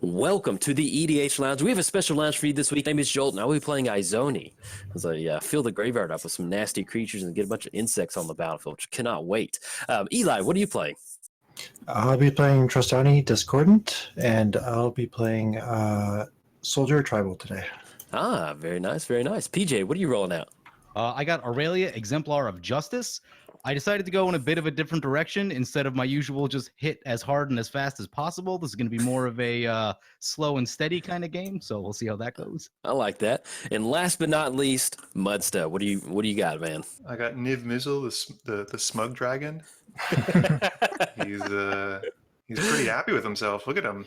Welcome to the EDH Lounge. We have a special lounge for you this week. My name is Jolt, and I will be playing Izoni as I fill the graveyard up with some nasty creatures and get a bunch of insects on the battlefield, which cannot wait. Eli, what are you playing? I'll be playing Trostani Discordant, and I'll be playing Soldier Tribal today. Ah, very nice, very nice. PJ, what are you rolling out? I got Aurelia, Exemplar of Justice. I decided to go in a bit of a different direction instead of my usual just hit as hard and as fast as possible. This is going to be more of a slow and steady kind of game, so we'll see how that goes. I like that. And last but not least, Muddstah. What do you got, man? I got Niv Mizzet, the smug dragon. He's pretty happy with himself. Look at him.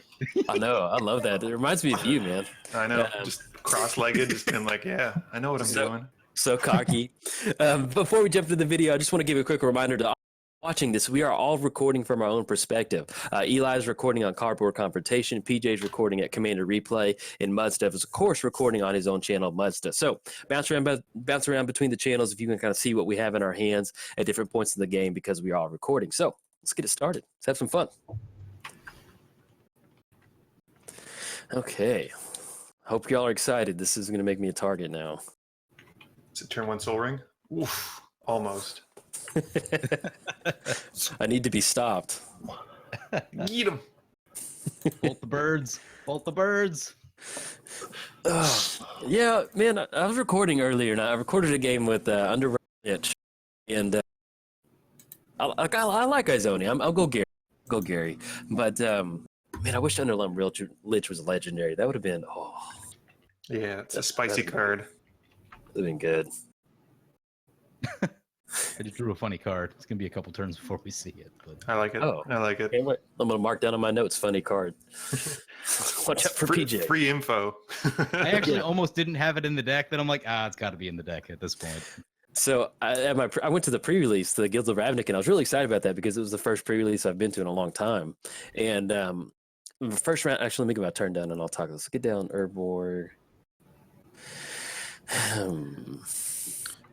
I know. I love that. It reminds me of you, man. I know. Just cross-legged, just been like, yeah, I know what I'm doing. So cocky. Before we jump into the video, I just want to give a quick reminder to all watching this. We are all recording from our own perspective. Eli is recording on Cardboard Confrontation. PJ is recording at Commander Replay. And Muddstah is, of course, recording on his own channel, Muddstah. So bounce around between the channels if you can kind of see what we have in our hands at different points in the game because we are all recording. So let's get it started. Let's have some fun. Okay. Hope y'all are excited. This is going to make me a target now. Is it turn one Soul Ring? Oof, almost. I need to be stopped. Eat him. Bolt the birds. Bolt the birds. Yeah, man, I was recording earlier, and I recorded a game with Under Itch, and I like Izoni. I'll go Gary. But, man, I wish Underlum Lich was legendary. That would have been, Yeah, it's a spicy card. Would have been good. I just drew a funny card. It's going to be a couple turns before we see it. But... I like it. I like it. I'm going to mark down on my notes, funny card. Watch out for PJ. Free info. I actually almost didn't have it in the deck. Then I'm like, it's got to be in the deck at this point. So I went to the pre-release, the Guilds of Ravnica, and I was really excited about that because it was the first pre-release I've been to in a long time. And the first round, actually, let me get my turn down and I'll talk. Let's get down Herborg.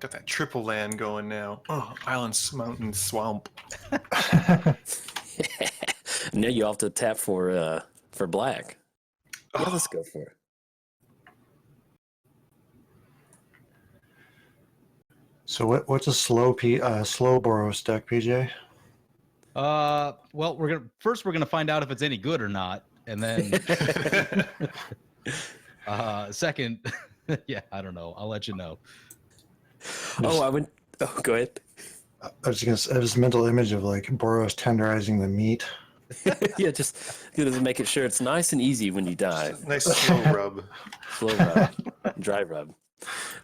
Got that triple land going now. Oh, Island, Mountain, Swamp. Now you have to tap for black. Yeah, let's go for it. So what's a slow Boros deck, PJ? Well, we're gonna find out if it's any good or not, and then second, yeah, I don't know. I'll let you know. Go ahead. I was gonna say, this mental image of like Boros tenderizing the meat. Yeah, just make it sure it's nice and easy when you die. Nice slow rub. Slow rub. Dry rub.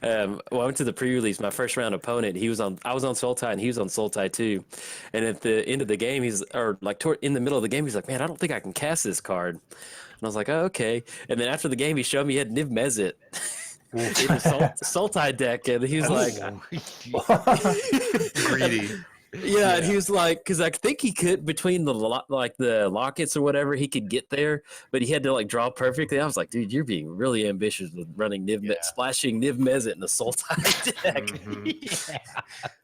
Well, I went to the pre-release. My first round opponent, I was on Sultai and he was on Sultai too. And at the end of the game, in the middle of the game, he's like, "Man, I don't think I can cast this card." And I was like, "Oh, okay." And then after the game, he showed me he had Niv Mizzet in his Sultai deck, and he was like, greedy. Yeah, and he was like, because I think he could between the lockets or whatever, he could get there, but he had to draw perfectly. I was like, dude, you're being really ambitious with running splashing Niv Mizzet in the Sultai deck. Mm-hmm. Yeah.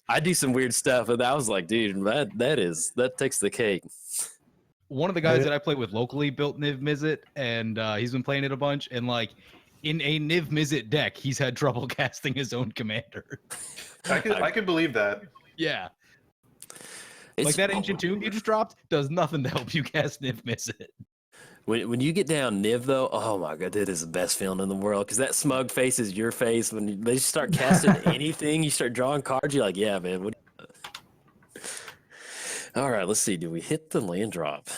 I do some weird stuff, and I was like, dude, that takes the cake. One of the guys that I play with locally built Niv Mizzet, and he's been playing it a bunch, and in a Niv Mizzet deck, he's had trouble casting his own commander. I could believe that. Yeah. That ancient tomb you just dropped does nothing to help you cast Niv Mizzet. When you get down Niv, though, oh my god, that is the best feeling in the world because that smug face is your face. When they start casting anything, you start drawing cards, you're like, yeah, man. All right, let's see. Do we hit the land drop?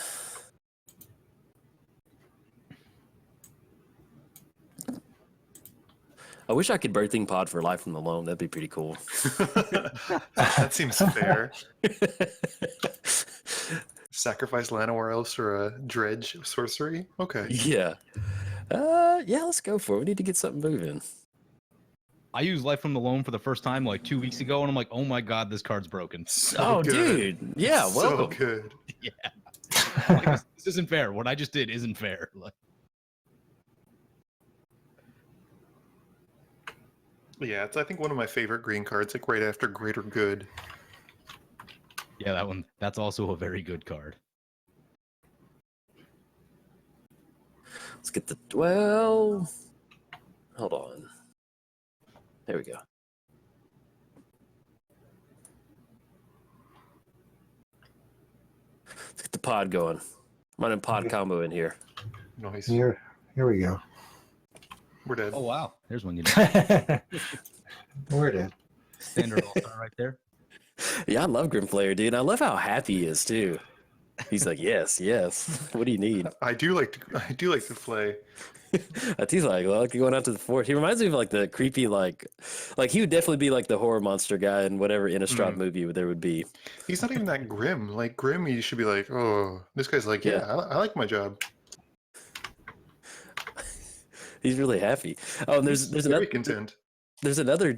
I wish I could birthing pod for life from the loam. That'd be pretty cool. That seems fair. Sacrifice Llanowar Elves for a dredge sorcery? Okay. Yeah. Yeah, let's go for it. We need to get something moving. I used Life from the Loam for the first time 2 weeks ago, and I'm like, oh my god, this card's broken. So good. Dude. Yeah, welcome. So good. Yeah. This isn't fair. What I just did isn't fair. Yeah, it's I think one of my favorite green cards, right after Greater Good. Yeah, that's also a very good card. Let's get the well. Hold on. There we go. Let's get the pod going. Running pod combo in here. Nice. Here we go. We're dead. Oh wow, there's one you know. We're dead. Standard all-star right there. Yeah, I love Grimflayer, dude. I love how happy he is too. He's like, yes, yes. What do you need? I do like to play. He's like, well, going out to the forest. He reminds me of like the creepy, like he would definitely be like the horror monster guy in whatever Innistrad movie there would be. He's not even that grim. Like grim, you should be like, oh, this guy's like, yeah, I like my job. He's really happy. Oh, and there's Very another content. there's another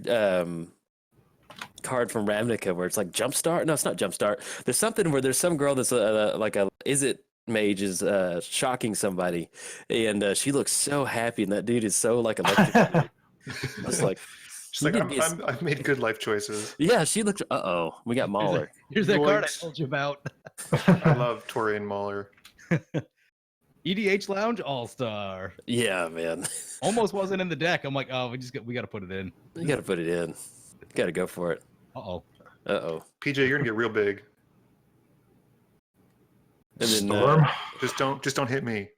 card from Ravnica where it's like Jumpstart. No, it's not Jumpstart. There's something where there's some girl that's like a mage is shocking somebody, and she looks so happy, and that dude is so like electric. It's like She's like, I've made good life choices. yeah. She looked. We got Mauler. Here's that card I Yoinks. told you about. I love Torian Mauler. EDH Lounge All-Star. Yeah, man. Almost wasn't in the deck. I'm like, oh, we got to put it in. You got to put it in. Got to go for it. Uh-oh. PJ, you're gonna get real big. And then Storm. Just don't hit me.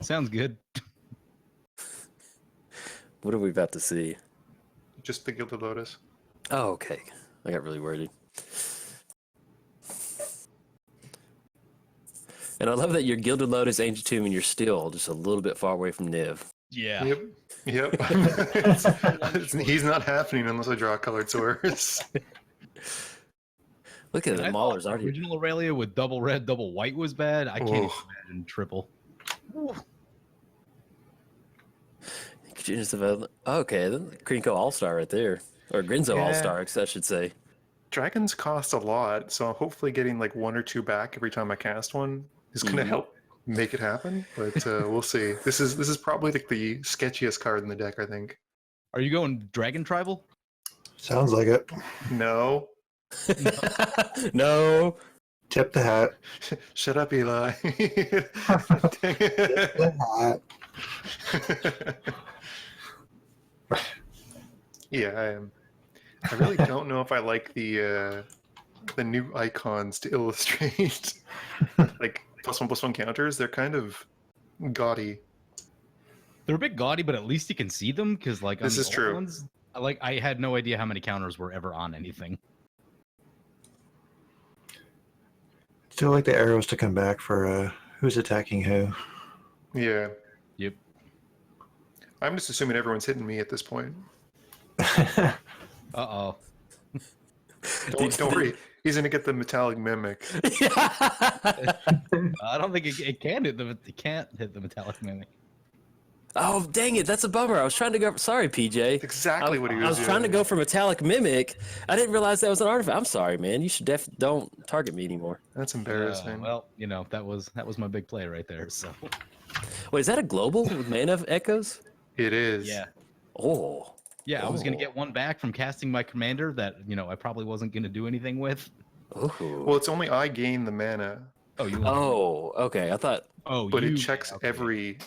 Sounds good. what are we about to see? Just the Gilded Lotus. Oh, okay. I got really worried. And I love that you're Gilded Lotus, Ancient Tomb, and you're still just a little bit far away from Niv. Yeah. Yep. He's not happening unless I draw a colored source. Look at And the I Mauler's thought already. original Aurelia with double red, double white was bad. I can't even Oh. imagine triple. Okay, then Krinko All-Star right there. Or Grinzo Yeah. All-Star, I should say. Dragons cost a lot, so hopefully getting like 1 or 2 back every time I cast one is gonna help make it happen. But we'll see. This is probably like the sketchiest card in the deck, I think. Are you going Dragon Tribal? Sounds like it. No. No. Tip the hat. Shut up, Eli. Dang Tip it. the hat. Yeah, I am. I really don't know if I like the new icons to illustrate like +1/+1 counters. They're kind of gaudy. They're a bit gaudy, but at least you can see them because, like, on This the is old true. ones, I had no idea how many counters were ever on anything. Still like the arrows to come back for who's attacking who. Yeah. Yep. I'm just assuming everyone's hitting me at this point. Uh-oh. Don't worry. He's gonna get the metallic mimic. I don't think it can hit the it can't hit the metallic mimic. Oh, dang it. That's a bummer. I was trying to go. Sorry, PJ. Exactly what he was I was doing. trying to go for Metallic Mimic. I didn't realize that was an artifact. I'm sorry, man. You should don't target me anymore. That's embarrassing. Well, you know, that was my big play right there. So Wait, is that a global with Mana Echoes? It is. yeah. Oh. Yeah, I was gonna Oh. get one back from casting my commander that, you know, I probably wasn't gonna do anything with. Ooh. Well, it's only I gain the mana, Oh, you Oh, okay. I thought. Oh, but you it checks okay. every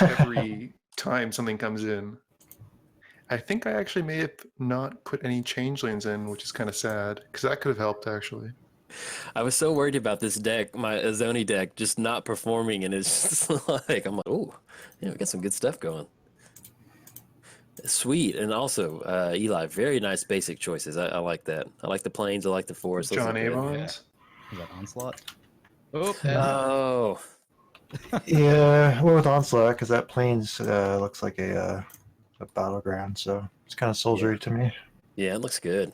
every time something comes in. I think I actually may have not put any changelings in, which is kind of sad because that could have helped actually. I was so worried about this deck, my Izoni deck, just not performing, and it's just like I'm like, oh, yeah, we got some good stuff going. Sweet, and also Eli, very nice basic choices. I like that. I like the plains. I like the forest. Those John are good. Avons. Is that onslaught? Oh, Oh, Yeah, well, with Onslaught, because that plains looks like a battleground, so it's kind of soldiery to me. yeah, it looks good.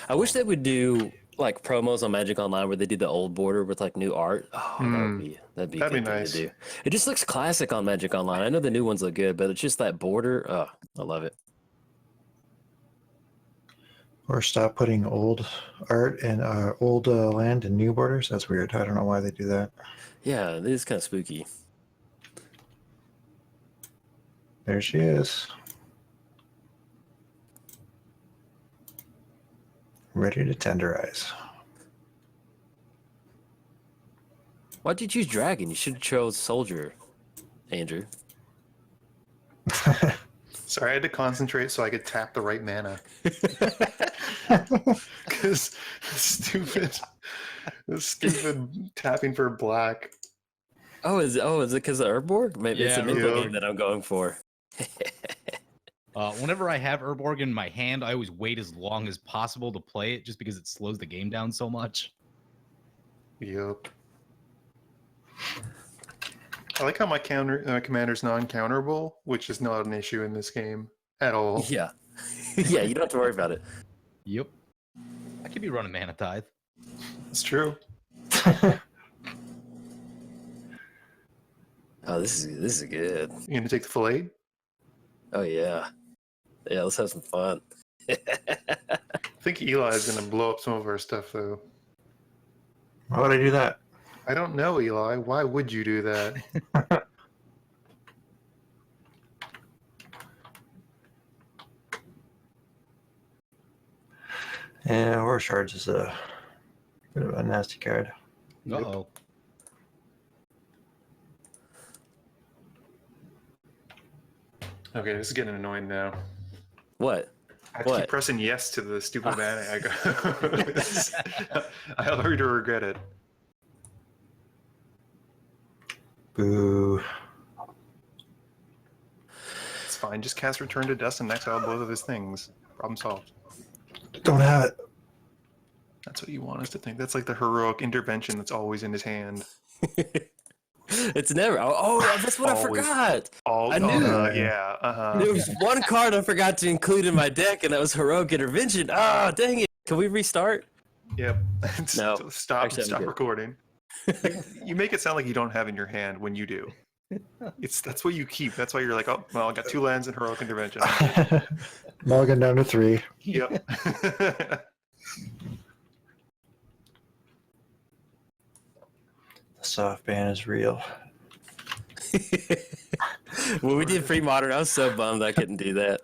I wish they would do like promos on Magic Online where they do the old border with like new art. Oh, that'd be a That'd be good thing nice. to do. It just looks classic on Magic Online. I know the new ones look good, but it's just that border. Oh, I love it. Or stop putting old art and old land in new borders. That's weird. I don't know why they do that. Yeah, it is kind of spooky. There she is. Ready to tenderize. Why'd you choose Dragon? You should have chose Soldier. Andrew. Sorry, I had to concentrate so I could tap the right mana. Because stupid tapping for black. Is it because of Urborg? Maybe it's a Yeah, mental Urborg. game that I'm going for. Whenever I have Urborg in my hand, I always wait as long as possible to play it, just because it slows the game down so much. Yep. I like how my commander's non-counterable, which is not an issue in this game at all. Yeah. Yeah, you don't have to worry about it. Yep. I could be running Mana Tithe. It's true. Oh, this is good. You gonna take the full 8? Oh yeah. Yeah, let's have some fun. I think Eli is gonna blow up some of our stuff though. Why would I do that? I don't know, Eli. Why would you do that? Yeah, Horror Shards is a bit of a nasty card. Uh-oh. Okay, this is getting annoying now. What? I have to What? keep pressing yes to the stupid maniac. I already regret it. Boo. It's fine. Just cast Return to Dust and exile both of his things. Problem solved. Don't have it. That's what you want us to think. That's like the heroic intervention that's always in his hand. It's never. Oh, that's what I Always. forgot. I knew. Yeah. There was one card I forgot to include in my deck, and that was heroic intervention. Oh, dang it! Can we restart? Yep. No. Stop. Actually, I'm Stop good. recording. You make it sound like you don't have in your hand when you do. That's what you keep. That's why you're like, oh, well, I got 2 lands and heroic intervention. Mulligan down to 3. Yep. The soft ban is real. When we did free modern, I was so bummed I couldn't do that.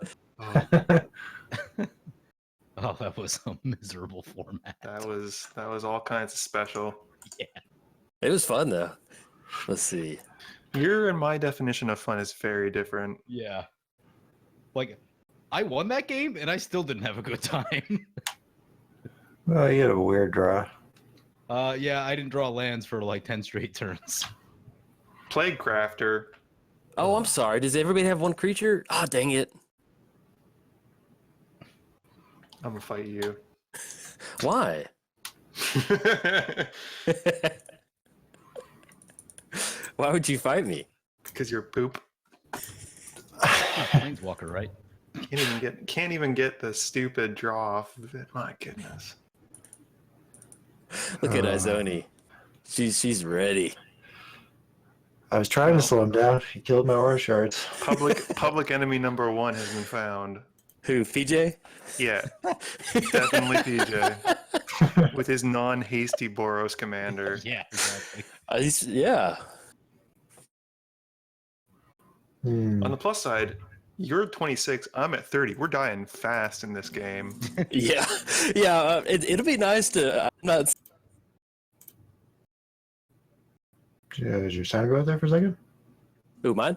Oh, that was a miserable format. That was all kinds of special. It was fun though. Let's see. Your and my definition of fun is very different. Yeah. Like, I won that game, and I still didn't have a good time. Well, you had a weird draw. Yeah, I didn't draw lands for like 10 straight turns. Plague Crafter. Oh, I'm sorry. Does everybody have one creature? Ah, dang it. I'm gonna fight you. Why? Why would you fight me? Because you're poop. Planeswalker, right? Can't even get the stupid draw off of it. My goodness. Look at Izoni. She's ready. I was trying to slow him down. He killed my Aura Shards. Public enemy number 1 has been found. Who? PJ? Yeah, definitely PJ with his non-hasty Boros commander. Yeah, exactly. Yeah. Hmm. On the plus side, you're 26. I'm at 30. We're dying fast in this game. Yeah. Yeah. It'll be nice to. I'm not. Did your sound go out there for a second? Ooh, mine?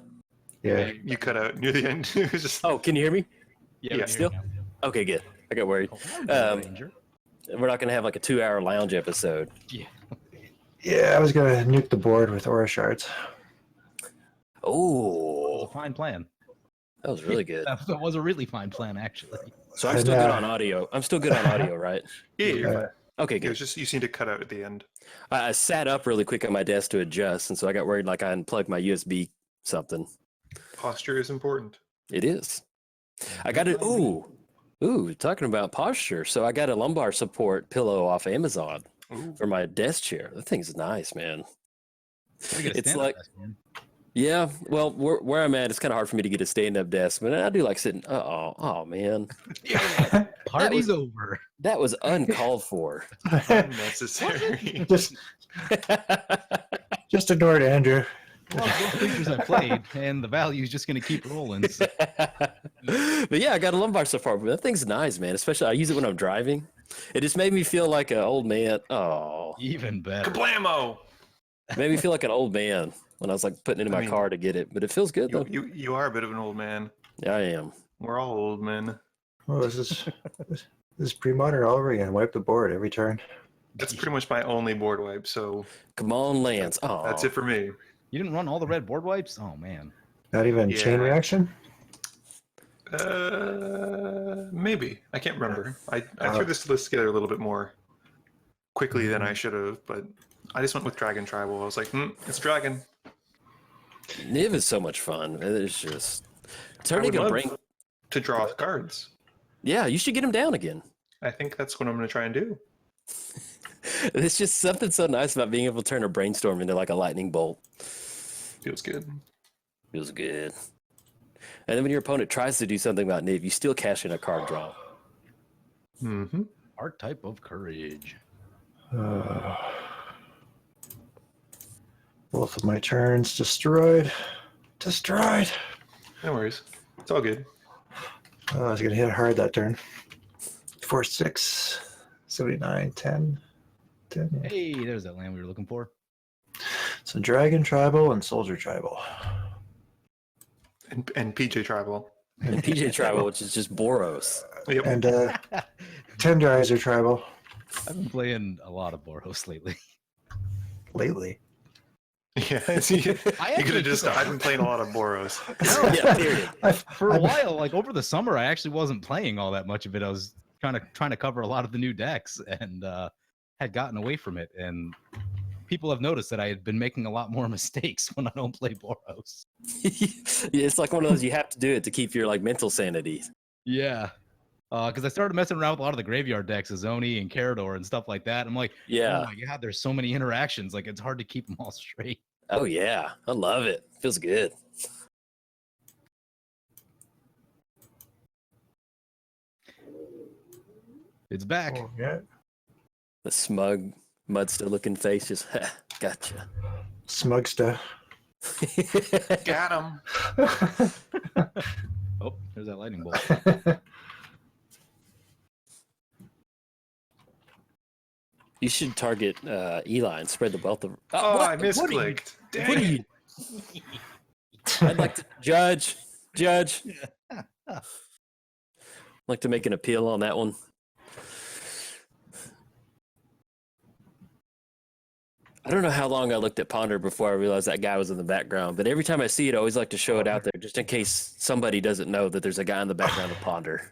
Yeah. You cut out near the end. It was just, Oh, can you hear me? Yeah, still? Okay, good. I got worried. Ranger. We're not going to have like a 2-hour lounge episode. Yeah, I was going to nuke the board with Aura Shards. Oh, Fine plan. that was really good. That was a really fine plan, actually. So I'm And, still good on audio. I'm still good on audio, right? yeah, you're fine. Okay, It was good. just you seem to cut out at the end. I sat up really quick on my desk to adjust, and so I got worried like I unplugged my USB something. Posture is important. It is. I got it. Ooh, talking about posture. So I got a lumbar support pillow off Amazon Ooh. for my desk chair. That thing's nice, man. It's like, desk, man. yeah. Well, where I'm at, it's kind of hard for me to get a stand-up desk, but I do like sitting. Oh man, Party's over. that was uncalled for. Unnecessary. Just ignore it, Andrew. Well, both creatures I played, and the value is just going to keep rolling. So. But yeah, I got a lumbar support. But that thing's nice, man. Especially I use it when I'm driving. It just made me feel like an old man. Oh, Even better. Kablamo! made me feel like an old man. when I was like putting it in I my mean, car to get it, but it feels good though. You are a bit of an old man. Yeah, I am. We're all old men. Oh, this is pre-modern all over again. Wipe the board every turn. That's pretty much my only board wipe, so Come on, Lance. Oh, that's it for me. You didn't run all the red board wipes? Oh man. Not even chain Yeah. reaction. Maybe. I can't remember. I threw this list together a little bit more quickly than I should have, but I just went with Dragon Tribal. I was like, it's Dragon. Niv is so much fun. It's just I turning would a love brain. to draw cards. Yeah, you should get him down again. I think that's what I'm going to try and do. It's just something so nice about being able to turn a brainstorm into like a lightning bolt. Feels good. Feels good. And then when your opponent tries to do something about Niv, you still cash in a card draw. Mm-hmm. Archetype of courage. Both of my turns destroyed. Destroyed. No worries. It's all good. Oh, I was going to hit hard that turn. 4, 6, 79, 10. 10. Yeah. Hey, there's that land we were looking for. So Dragon Tribal and Soldier Tribal. And PJ Tribal. And PJ Tribal, which is just Boros. Yep. And Tenderizer Tribal I've been playing a lot of Boros lately. lately. Yeah, see, you could have just. I've been playing a lot of Boros. Yeah, period. For a while, like over the summer, I actually wasn't playing all that much of it. I was trying to cover a lot of the new decks and had gotten away from it. And people have noticed that I had been making a lot more mistakes when I don't play Boros. Yeah, it's like one of those you have to do it to keep your like mental sanity. Yeah. Because I started messing around with a lot of the graveyard decks, Izoni and Carador and stuff like that. I'm like, Yeah. oh my god, there's so many interactions. Like it's hard to keep them all straight. Oh yeah, I love it. Feels good. It's back. Oh, yeah. The smug, Muddstah looking face just gotcha. SMUGSTAH. Got him. Oh, there's that lightning bolt. You should target Eli and spread the wealth of. Oh, what? I misclicked. Dang What are it. you? I'd like to judge. I'd like to make an appeal on that one. I don't know how long I looked at Ponder before I realized that guy was in the background, but every time I see it, I always like to show it out there just in case somebody doesn't know that there's a guy in the background of Ponder.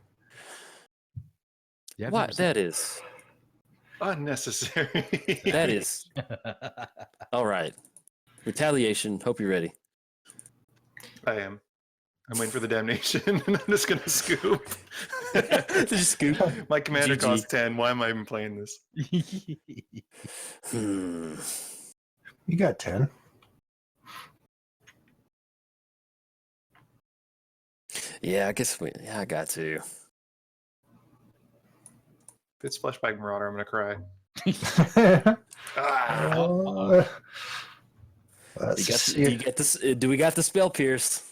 Yeah, What? That is. Unnecessary. That is. All right. Retaliation. Hope you're ready. I am. I'm waiting for the damnation, and I'm just gonna scoop. Just scoop. My commander GG. costs 10. Why am I even playing this? Hmm. You got 10. Yeah, I guess I got to. If it's Splashback Marauder, I'm gonna cry. Ah, You get this? Do we got the spell pierced?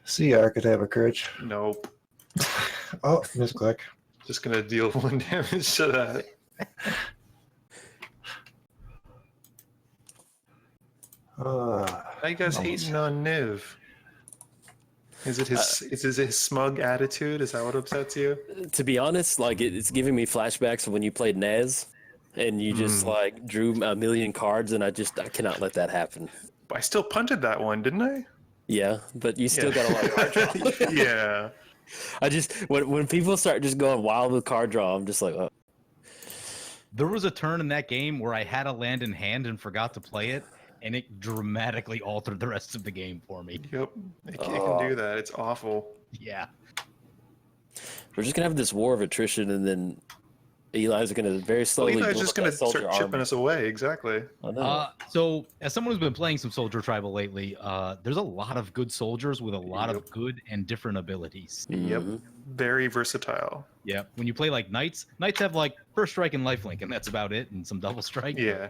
See Archetype of Courage. nope. Oh, misclick. Just gonna deal 1 damage to that. How you guys hating on Niv? Is it his smug attitude? Is that what upsets you? To be honest, like it's giving me flashbacks of when you played Nez, and you just like drew a million cards, and I cannot let that happen. But I still punted that one, didn't I? Yeah, but you still got a lot of card draw. Yeah. I just when people start just going wild with card draw, I'm just like, oh. There was a turn in that game where I had a land in hand and forgot to play it, and it dramatically altered the rest of the game for me. Yep. It can do that. It's awful. Yeah. We're just gonna have this war of attrition, and then Eli's gonna very slowly. Eli's build just up gonna that soldier start chipping army. us away. Exactly. I know. So as someone who's been playing some Soldier Tribal lately, there's a lot of good soldiers with a lot of good and different abilities. Yep. Mhm. Very versatile. Yeah. When you play like Knights have like First Strike and Lifelink, and that's about it, and some Double Strike. Yeah.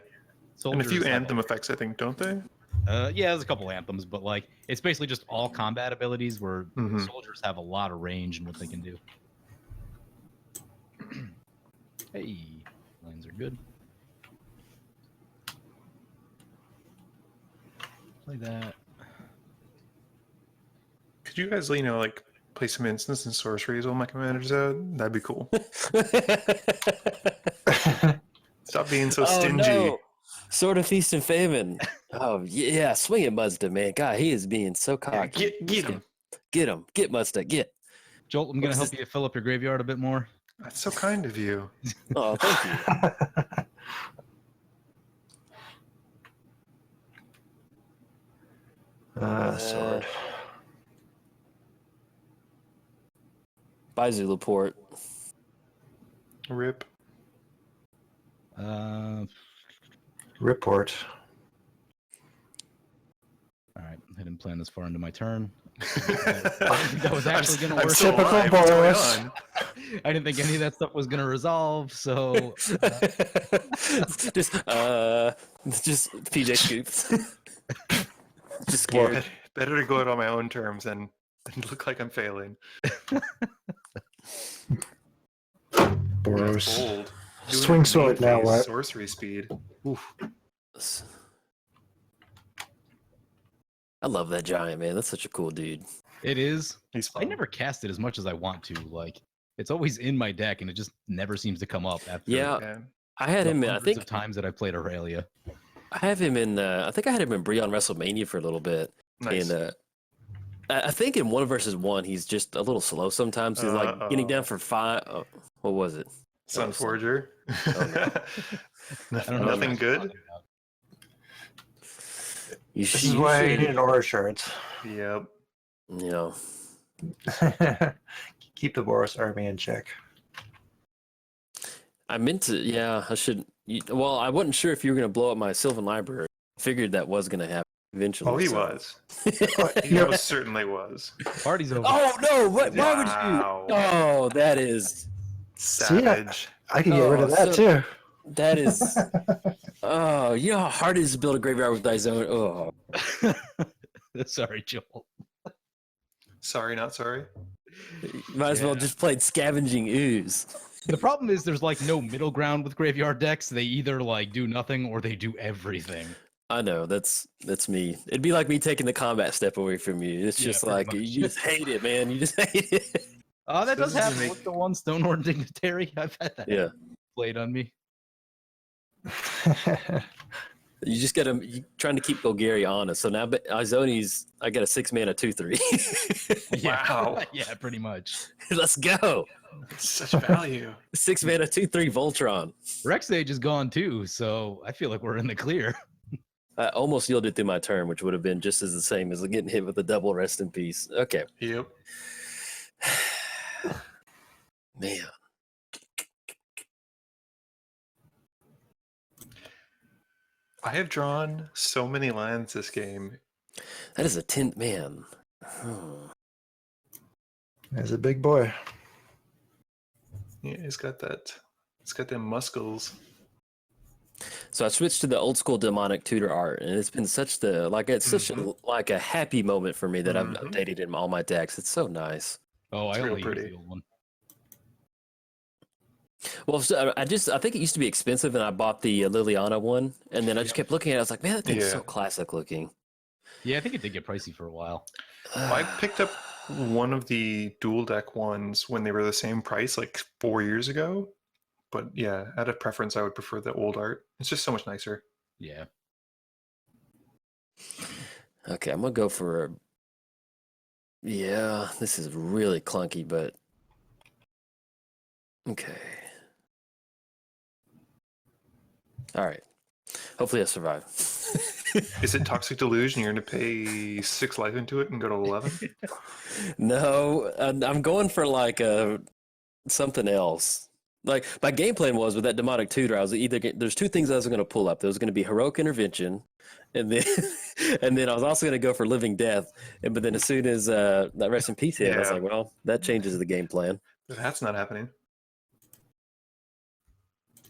Soldiers And a few have anthem effects, I think, don't they? Yeah, there's a couple anthems, but like it's basically just all combat abilities where Mhm. soldiers have a lot of range in what they can do. Hey, lines are good. play that. Could you guys, like play some instants and sorceries while my commander's out? That'd be cool. Stop being so stingy. No. Sword of Feast and Famine. Oh, yeah. Swing it, Muddstah, man. God, he is being so Yeah, cocky. get him. Get him. Get Muddstah. Get. Jolt, I'm going to What's help you fill up your graveyard a bit more. That's so kind of you. Oh, thank you. Sword. Bye, Zulaport. Rip. Report. All right, I didn't plan this far into my turn. That was actually going to I'm work. still Typical alive. What's going Boris. on? I didn't think any of that stuff was going to resolve, so just PJ scoops. Just scared. Better to go out on my own terms and look like I'm failing. Boros. Bold. Doing Swing it sword now, phase what? Sorcery speed. Oof. I love that giant, man. That's such a cool dude. it is. He's I fun. never cast it as much as I want to. Like, it's always in my deck, and it just never seems to come up after. Yeah, Yeah. I had the him. I hundreds think of times that I played Aurelia. I have him in. I think I had him in Brie on WrestleMania for a little bit. Nice. And I think in 1v1 he's just a little slow sometimes. He's like getting down for 5. Oh, what was it? Sunforger. I don't know what Nothing you're good. talking about. This is why I need an aura shard. Yep. You know, Keep the Boros army in check. I meant to. Yeah, I should. Well, I wasn't sure if you were going to blow up my Sylvan Library. Figured that was going to happen eventually. Oh, he so. was. He most certainly was. Party's over. Oh no! What? Why would Wow. you? Oh, that is. Savage. I can get rid of Oh, that too. That is. Oh, you know how hard it is to build a graveyard with Izoni. Oh, Sorry, Joel. Sorry, not sorry. might as well Yeah. just played Scavenging Ooze. The problem is there's like no middle ground with graveyard decks. They either like do nothing or they do everything. I know that's me. It'd be like me taking the combat step away from you. It's Yeah, just pretty like much. you just hate it, man. You just hate it. That does This is happen make- with the one Stonehorn Dignitary. I've had that Yeah, played on me. you just gotta trying to keep Golgari honest. So now Izoni's. I got a 6-mana 2/3. Wow. Yeah, pretty much. Let's go. Such value. 6-mana 2/3 Voltron. Rex Age is gone too, so I feel like we're in the clear. I almost yielded through my turn, which would have been just as the same as getting hit with a double rest in peace. Okay. Yep. Man. I have drawn so many lands this game. That is a 10th man. Oh. There's a big boy. Yeah, he's got that. He's got them muscles. So I switched to the old school demonic tutor art, and it's been such such a happy moment for me that I've Mhm. updated in all my decks. It's so nice. Oh, It's I real only use pretty. the old one. Well, so I think it used to be expensive, and I bought the Liliana one, and then I just kept looking at it. I was like, man, that thing's so Yeah. classic looking. Yeah, I think it did get pricey for a while. I picked up one of the dual deck ones when they were the same price, like 4 years ago. But yeah, out of preference, I would prefer the old art. It's just so much nicer. Yeah. Okay, I'm gonna go for a. Yeah, this is really clunky, but okay. All right. Hopefully, I survive. Is it Toxic Delusion? You're going to pay 6 life into it and go to 11? No, I'm going for like something else. Like my game plan was with that demonic tutor, I was there's 2 things I was going to pull up. There was going to be heroic intervention, and then and then I was also going to go for living death. But then as soon as that rest in peace hit, I was Yeah. like, well, that changes the game plan. That's not happening.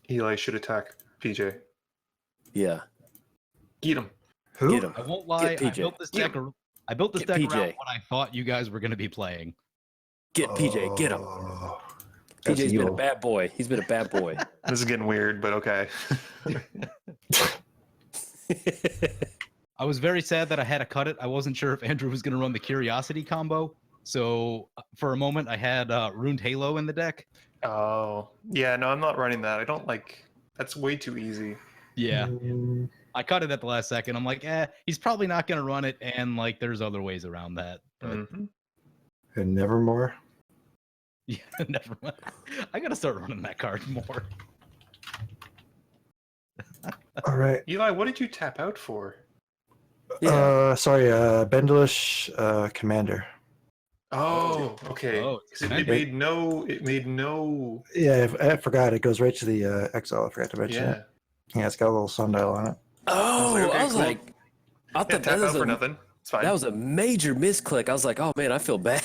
Eli should attack PJ. Yeah, Get him. Who? get him. I won't lie. I PJ. built this Get deck. I built this Get deck PJ. around what I thought you guys were going to be playing. Get PJ. Get him. Oh, that's PJ's been a evil. bad boy. He's been a bad boy. This is getting weird, but okay. I was very sad that I had to cut it. I wasn't sure if Andrew was going to run the Curiosity combo. So for a moment, I had Ruined Halo in the deck. Oh, yeah, no, I'm not running that. I don't like. That's way too easy. Yeah. Mm, I cut it at the last second. I'm like, he's probably not going to run it. And like, there's other ways around that. But Mhm. and Nevermore. yeah, never mind. I got to start running that card more. All right. Eli, what did you tap out for? Sorry, Bendelish Commander. Oh, okay. Oh, 'Cause it Commander. made no. It made no. Yeah, I forgot. It goes right to the exile. I forgot to mention Yeah. it. Yeah, it's got a little sundial on it. Oh, okay, I was cool. like, I Yeah, thought that tap out was for a, nothing. It's fine. that was a major misclick. I was like, oh man, I feel bad.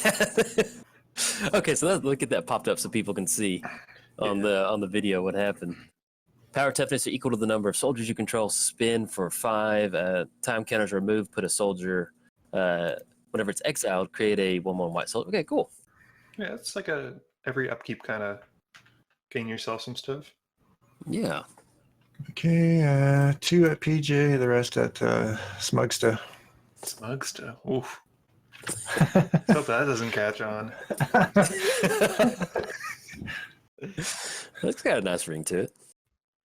Okay, so look at that popped up so people can see on the video what happened. Power toughness equal to the number of soldiers you control. Spin for 5. Time counters are removed. Put a soldier. Whenever it's exiled, create a 1/1 white soldier. Okay, cool. Yeah, it's like a every upkeep kind of gain yourself some stuff. Yeah. Okay, 2 at PJ, the rest at SMUGSTAH. SMUGSTAH. Oof. Hope that doesn't catch on. That's got a nice ring to it.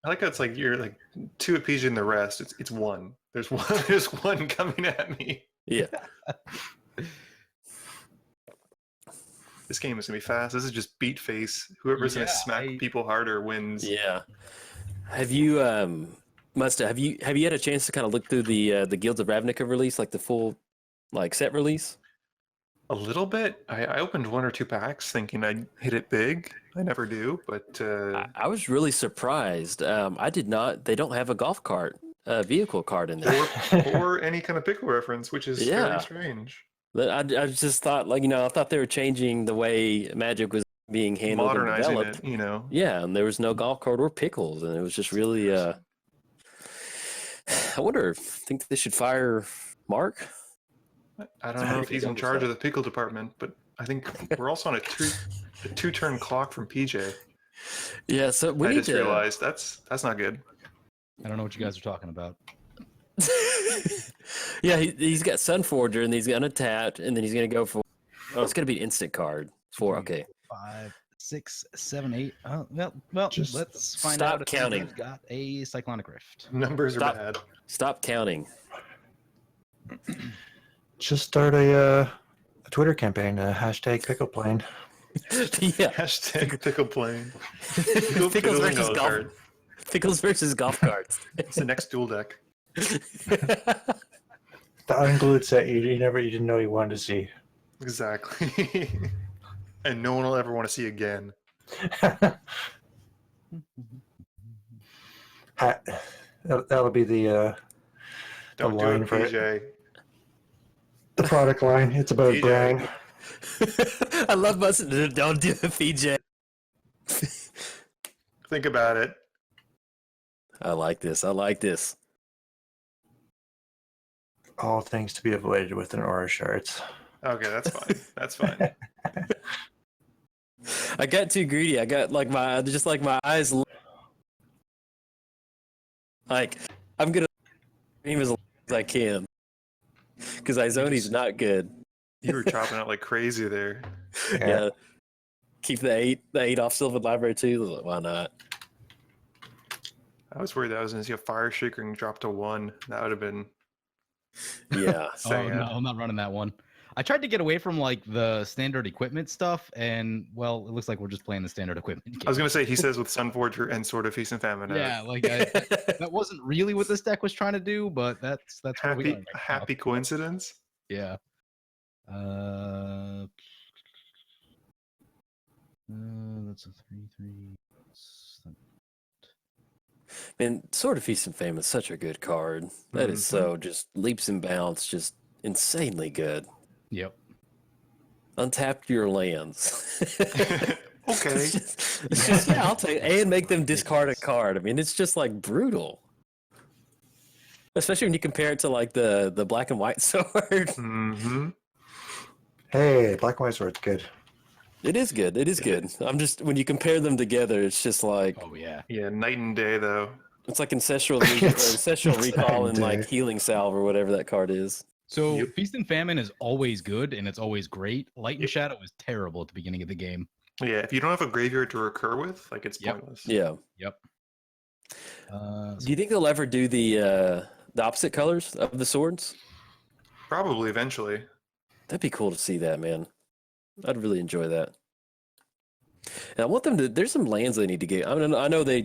I like how it's like you're like 2 at PG and the rest. It's one. There's one. There's one coming at me. Yeah. This game is gonna be fast. This is just beat face. Whoever's gonna smack people harder wins. Yeah. Have you Muddstah, have you had a chance to kind of look through the Guilds of Ravnica release, like the full like set release? A little bit. I opened 1 or 2 packs thinking I'd hit it big. I never do, but I was really surprised. I did not. They don't have a golf cart, vehicle card in there. or any kind of pickle reference, which is Yeah. very strange. I just thought, like, I thought they were changing the way Magic was being handled and Modernizing developed. it, Yeah, and there was no golf cart or pickles, and it was just really. I wonder. Think they should fire Mark? I don't know if he's in charge of the pickle department, but I think we're also on a 2-turn clock from PJ. Yeah, so we I need just to. realized that's not good. I don't know what you guys are talking about. Yeah, he's got Sunforger, and he's gonna tap, and then he's gonna go for. Oh, it's gonna be an instant card. 4. Okay. 5, 6, 7, 8. Oh, well, Just let's find stop out if counting. I've got a Cyclonic Rift. Numbers are Stop. bad. Stop counting. Just start a Twitter campaign, hashtag pickle plane. Yeah. Hashtag pickle plane. Pickles versus Pickle golf. card. Pickles versus golf carts. It's the next dual deck. The unglued set you didn't know you wanted to see. Exactly. And no one will ever want to see again. That'll be the Don't do line it, for it. PJ. the product line. It's about PJ. brand. I love Muddstah. Don't do it, PJ. Think about it. I like this. I like this. All things to be avoided with an aura shards. Okay, that's fine. That's fine. I got too greedy. I got like my eyes. Like I'm gonna aim as low as I can because Izoni's not good. You were chopping out like crazy there. Yeah. Keep the 8 off Sylvan Library too. Like, why not? I was worried that I was going to see a fire shaker drop to 1. That would have been Yeah. sad. Oh no, I'm not running that one. I tried to get away from like the standard equipment stuff, and well, it looks like we're just playing the standard equipment. I was going to say, he says with Sunforger and Sword of Feast and Famine. Yeah, like that wasn't really what this deck was trying to do, but that's what we got happy, right now. happy coincidence. Yeah. That's a 3/3. Man, Sword of Feast and Famine is such a good card. That is so just leaps and bounds, just insanely good. Yep. Untap your lands. Okay. It's just, yeah, I'll take and make them discard a card. I mean, it's just like brutal. Especially when you compare it to like the black and white sword. Mm-hmm. Hey, black and white sword's good. It is good. It is good. I'm just when you compare them together, it's just like Oh yeah. Yeah, night and day, though. It's like ancestral, ancestral It's recall night and and like day. healing salve or whatever that card is. So Yep. Feast and Famine is always good and it's always great. Light and Yep. Shadow is terrible at the beginning of the game. Yeah, if you don't have a graveyard to recur with, like it's Yep. pointless. Yeah. Yep. Do you think they'll ever do the opposite colors of the swords? Probably eventually. That'd be cool to see that, man. I'd really enjoy that. And I want them to. There's some lands they need to get. I mean, I know they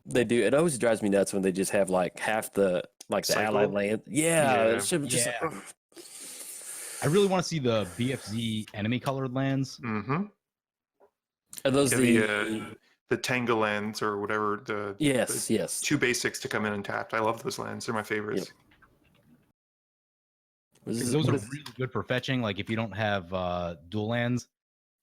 do. It always drives me nuts when they just have like half the Cycle? allied land. Yeah, Yeah. it should just Yeah. like, I really want to see the BFZ enemy colored lands. Mm-hmm. are those Yeah, the Tangle lands or whatever. yes, the yes. 2 basics to come in and tapped. I love those lands. They're my favorites. What is 'Cause it- those what are is- really good for fetching, like if you don't have dual lands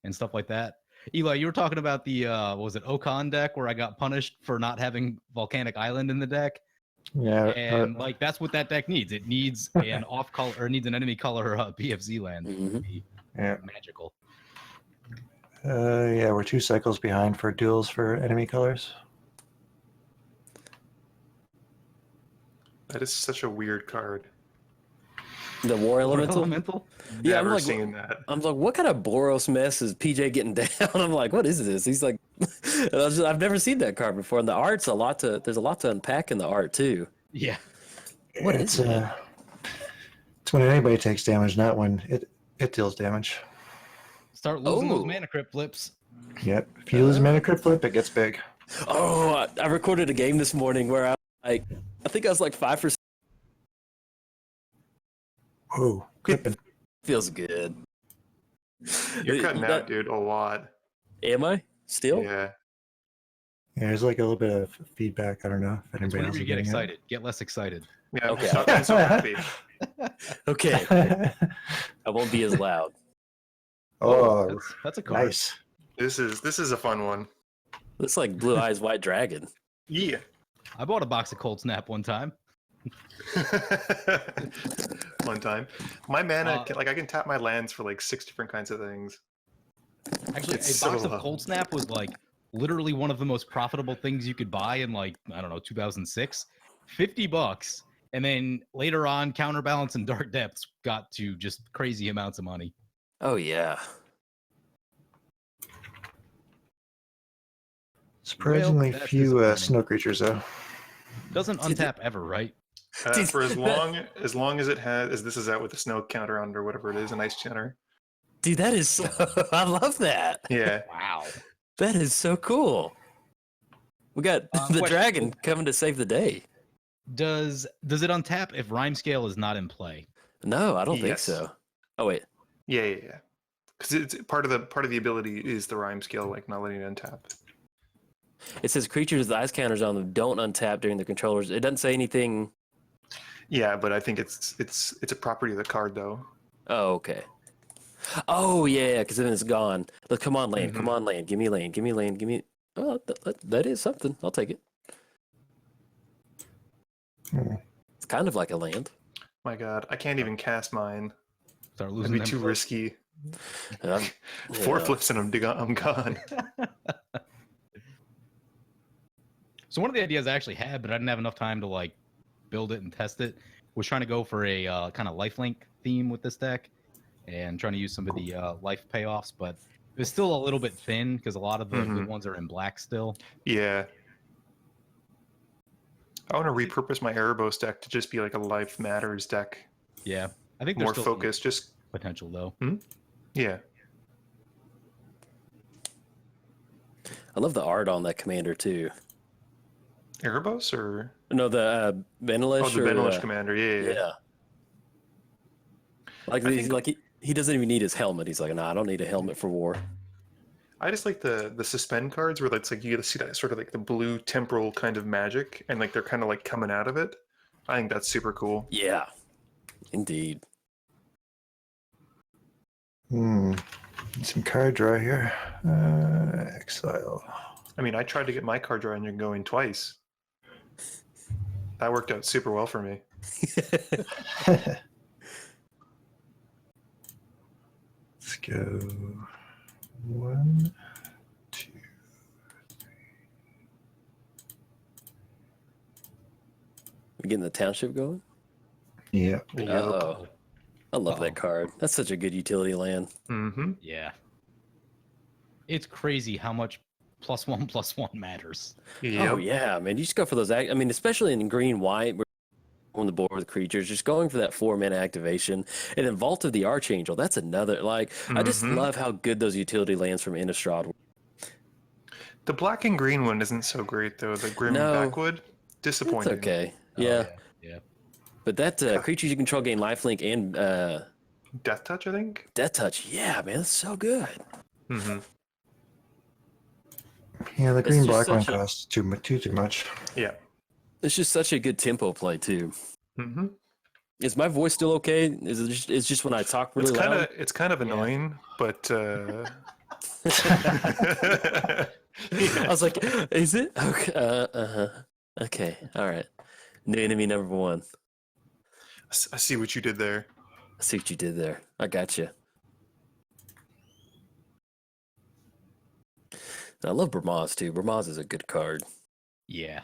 and stuff like that. Eli, you were talking about the what was it, Okan deck where I got punished for not having Volcanic Island in the deck. Yeah. And like that's what that deck needs. It needs an off color or it needs an enemy color BFZ land to Mhm. be yeah. magical. Yeah, we're 2 cycles behind for duels for enemy colors. That is such a weird card. The war Or elemental? elemental. Yeah, I'm Never like, seen that. I'm like, what kind of Boros mess is PJ getting down? I'm like, what is this? He's like, I've never seen that card before. And the art's there's a lot to unpack in the art too. Yeah. What it's is it? it's when anybody takes damage, not when it deals damage. Start losing those Oh. mana crypt flips. Yep. If you lose a mana crypt flip, it gets big. Oh, I recorded a game this morning where I think I was like 5%. Whoa, clipping. Feels good. You're cutting That- out, dude, a lot. Am I still? Yeah. Yeah, there's like a little bit of feedback. I don't know if It's anybody whenever else you is get getting excited. Get less excited. Yeah. Okay. Stop being so happy. Okay, it. I won't be as loud. Oh, That's a card. nice. This is a fun one. Looks like Blue Eyes White Dragon. Yeah. I bought a box of Cold Snap one time. One time. My mana, Uh, I can tap my lands for like 6 different kinds of things. Actually, It's a box so of low. Cold Snap was like literally one of the most profitable things you could buy in like, I don't know, 2006. $50. And then later on, Counterbalance and Dark Depths got to just crazy amounts of money. Oh yeah. Surprisingly that's few disappointing. snow creatures though. Doesn't untap ever, right? For as long as it has, as this is out with the snow counter on it or whatever it is, an ice channel. Dude, that is so I love that. Yeah. Wow. That is so cool. We got the question. dragon coming to save the day. Does it untap if Rhyme Scale is not in play? No, I don't think Yes. so. Oh wait. Yeah. Because it's part of the ability is the rhyme skill, like not letting it untap. It says creatures with ice counters on them don't untap during the controllers. It doesn't say anything. Yeah, but I think it's a property of the card though. Oh, okay. Oh yeah, because then it's gone. Look, come on, land. Come Mhm. on, land. Give me land. Give me land. Give me. Oh, that is something. I'll take it. Hmm. It's kind of like a land. My God, I can't even cast mine. Start That'd losing be them too flips. risky. Um, 4 yeah. flips and I'm gone. So one of the ideas I actually had, but I didn't have enough time to like build it and test it, was trying to go for a kind of lifelink theme with this deck and trying to use some of the life payoffs, but it's still a little bit thin because a lot of the good Mhm. ones are in black still. Yeah. I want to repurpose my Erebos deck to just be like a Life Matters deck. Yeah, I think there's More still some focused. Just potential though. yeah. I love the art on that commander too. Erebos or No, the Benelish. oh, the or, Benelish commander. Yeah. Yeah. Like I think- he doesn't even need his helmet. He's like, no, I don't need a helmet for war. I just like the suspend cards where it's like you get to see that sort of like the blue temporal kind of magic and like they're kind of like coming out of it. I think that's super cool. Yeah, indeed. Some card draw here. Exile. I mean, I tried to get my card draw engine going twice. That worked out super well for me. Let's go. 1, 2, 3. getting the township going. Yeah. Uh-oh. I love that card. That's such a good utility land. Mm-hmm. Yeah. It's crazy how much +1/+1 matters. Oh yeah, man! You just go for those. I mean, especially in green white, where on the board with creatures, just going for that 4-mana activation, and then Vault of the Archangel. That's another. Like, I just love how good those utility lands from Innistrad were. The black and green one isn't so great though. The Grim Backwood, It's disappointing. okay. Oh, Yeah. Yeah. But that creatures you control gain lifelink and Death Touch, I think. Death Touch. Yeah, man, that's so good. Mm-hmm. Yeah, the It's green just black one such a- costs too much. Yeah. It's just such a good tempo play too. Mm-hmm. Is my voice still okay? Is it just? It's just when I talk really loud. It's kind of annoying, but I was like, is it okay? Okay, all right. New enemy number 1. I see what you did there. I see what you did there. I got you. I love Bermaz too. Bermaz is a good card. Yeah.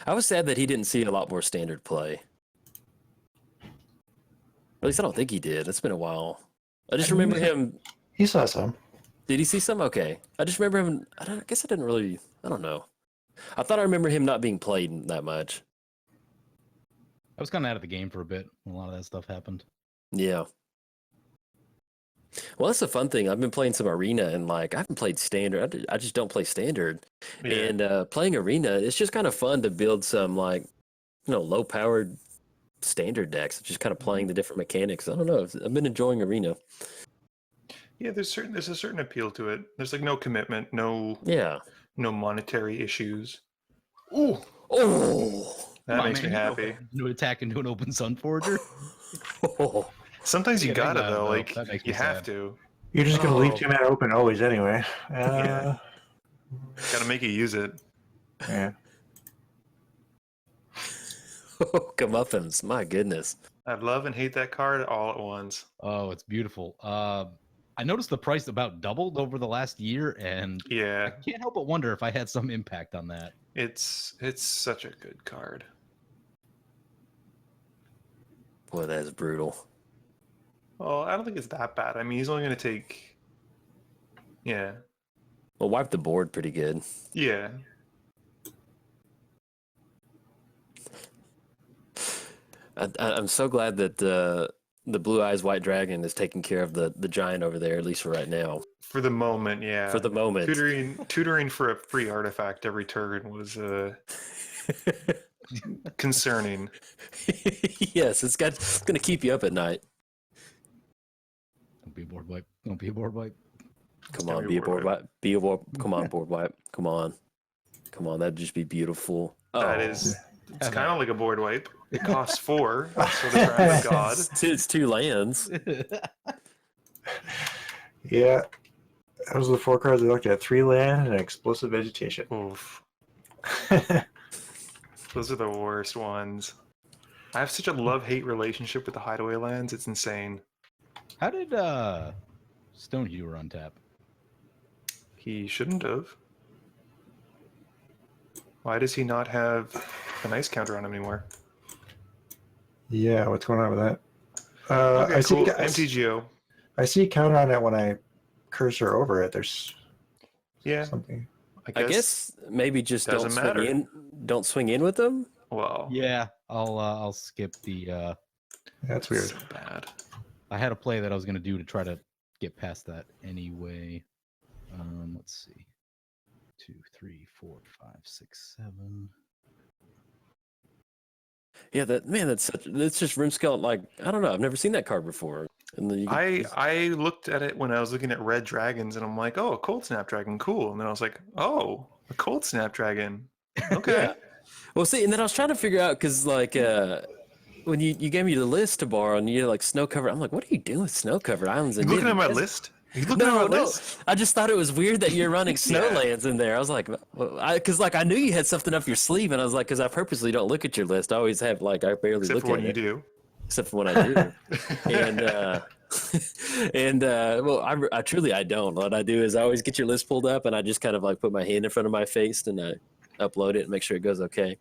I was sad that he didn't see a lot more standard play. At least I don't think he did. It's been a while. I just remember him. He saw some. Did he see some? Okay. I just remember him. I guess I didn't really. I don't know. I thought I remember him not being played that much. I was kind of out of the game for a bit when a lot of that stuff happened. Yeah. Well, that's the fun thing. I've been playing some arena, and like I haven't played standard. I just don't play standard. Yeah. And playing arena, it's just kind of fun to build some like, low powered standard decks. Just kind of playing the different mechanics. I don't know. I've been enjoying arena. Yeah, there's a certain appeal to it. There's like no commitment, no monetary issues. Ooh, Oh, that makes me happy. You attack into an open sun forger. Sometimes you Yeah, gotta that- though. that Like makes me you have sad. to. You're just gonna leave Oh. 2 mana open always anyway. Yeah. Gotta make you use it. Yeah. Comeuppance. My goodness. I love and hate that card all at once. Oh, it's beautiful. I noticed the price about doubled over the last year, and I Yeah, can't help but wonder if I had some impact on that. it's such a good card. Boy, that is brutal. Well, I don't think it's that bad. I mean, he's only gonna take. Yeah, Well, wipe the board pretty good. yeah. I'm so glad that the Blue Eyes White Dragon is taking care of the giant over there, at least for right now. For the moment, yeah. For the moment. Tutoring for a free artifact every turn was concerning. Yes, it's going to keep you up at night. Don't be a board wipe. Don't be a board wipe. Come gonna on, be be a a board board wipe. Be a board. Come on, board wipe. Come on. Come on, that'd just be beautiful. That Oh. is, it's kind of like a board wipe. It costs 4, so the Crown of God. It's 2 lands. Yeah. Those are the 4 cards I looked at. 3 land and explosive vegetation. Oof. Those are the worst ones. I have such a love-hate relationship with the hideaway lands. It's insane. How did Stonehewer untap? He shouldn't have. Why does he not have an ice counter on him anymore? Yeah, what's going on with that? Okay, I cool. see. MTGO. I see counter on it when I cursor over it. There's Yeah, something. I guess maybe just don't doesn't swing matter. in. Don't swing in with them. Well, Yeah, I'll skip the. That's weird. so bad. I had a play that I was gonna do to try to get past that anyway. Let's see. 2, 3, 4, 5, 6, 7. Yeah, that's just Rimscale. Like, I don't know. I've never seen that card before. And then I looked at it when I was looking at red dragons, and I'm like, oh, a cold snapdragon, cool. And then I was like, oh, a cold snapdragon. Okay. Yeah. Well, see, and then I was trying to figure out because like when you gave me the list to borrow and you're like snow covered, I'm like, what are you doing with snow covered islands? You And looking you- at my list? You looking at my list? I just thought it was weird that you're running Yeah. snowlands in there. I was like, because like I knew you had something up your sleeve, and I was like, because I purposely don't look at your list. I always have like I barely Except look for when at you it, do. except for when I do. And well, I truly I don't. What I do is I always get your list pulled up, and I just kind of like put my hand in front of my face and I upload it and make sure it goes okay,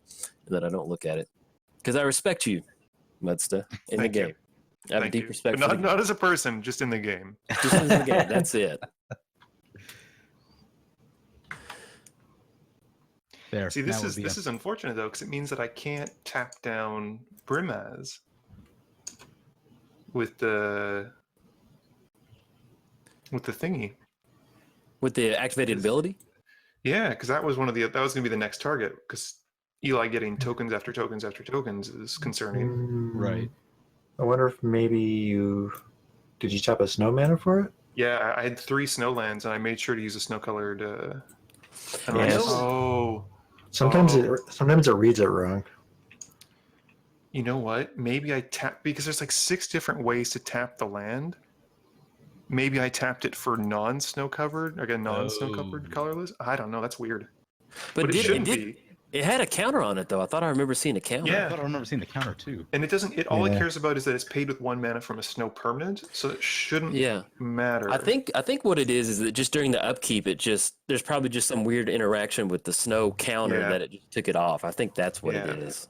and then I don't look at it. Because I respect you, Muddstah, in Thank the you. game. I have a Thank deep you. respect But for the not as a person, just in the game. Just in the game. That's it. There. See, that would be this is unfortunate though, because it means that I can't tap down Brimaz with the thingy. With the activated ability? Yeah, because that was that was going to be the next target. Because Eli getting tokens after tokens after tokens is concerning. right. I wonder if maybe did you tap a snow mana for it? Yeah, I had 3 snowlands, and I made sure to use a snow-colored. Yes. Oh, Sometimes it reads it wrong. you know what? Maybe I tapped because there's like 6 different ways to tap the land. Maybe I tapped it for non-snow covered, like a non-snow covered colorless. I don't know. That's weird. But it shouldn't be. It had a counter on it though. I thought I remember seeing a counter. I Yeah, thought I remember seeing the counter too. and it doesn't. It all it Yeah. cares about is that it's paid with 1 mana from a snow permanent, so it shouldn't Yeah. matter. I think what it is that just during the upkeep, there's probably just some weird interaction with the snow counter Yeah. that it just took it off. I think that's what Yeah. it is.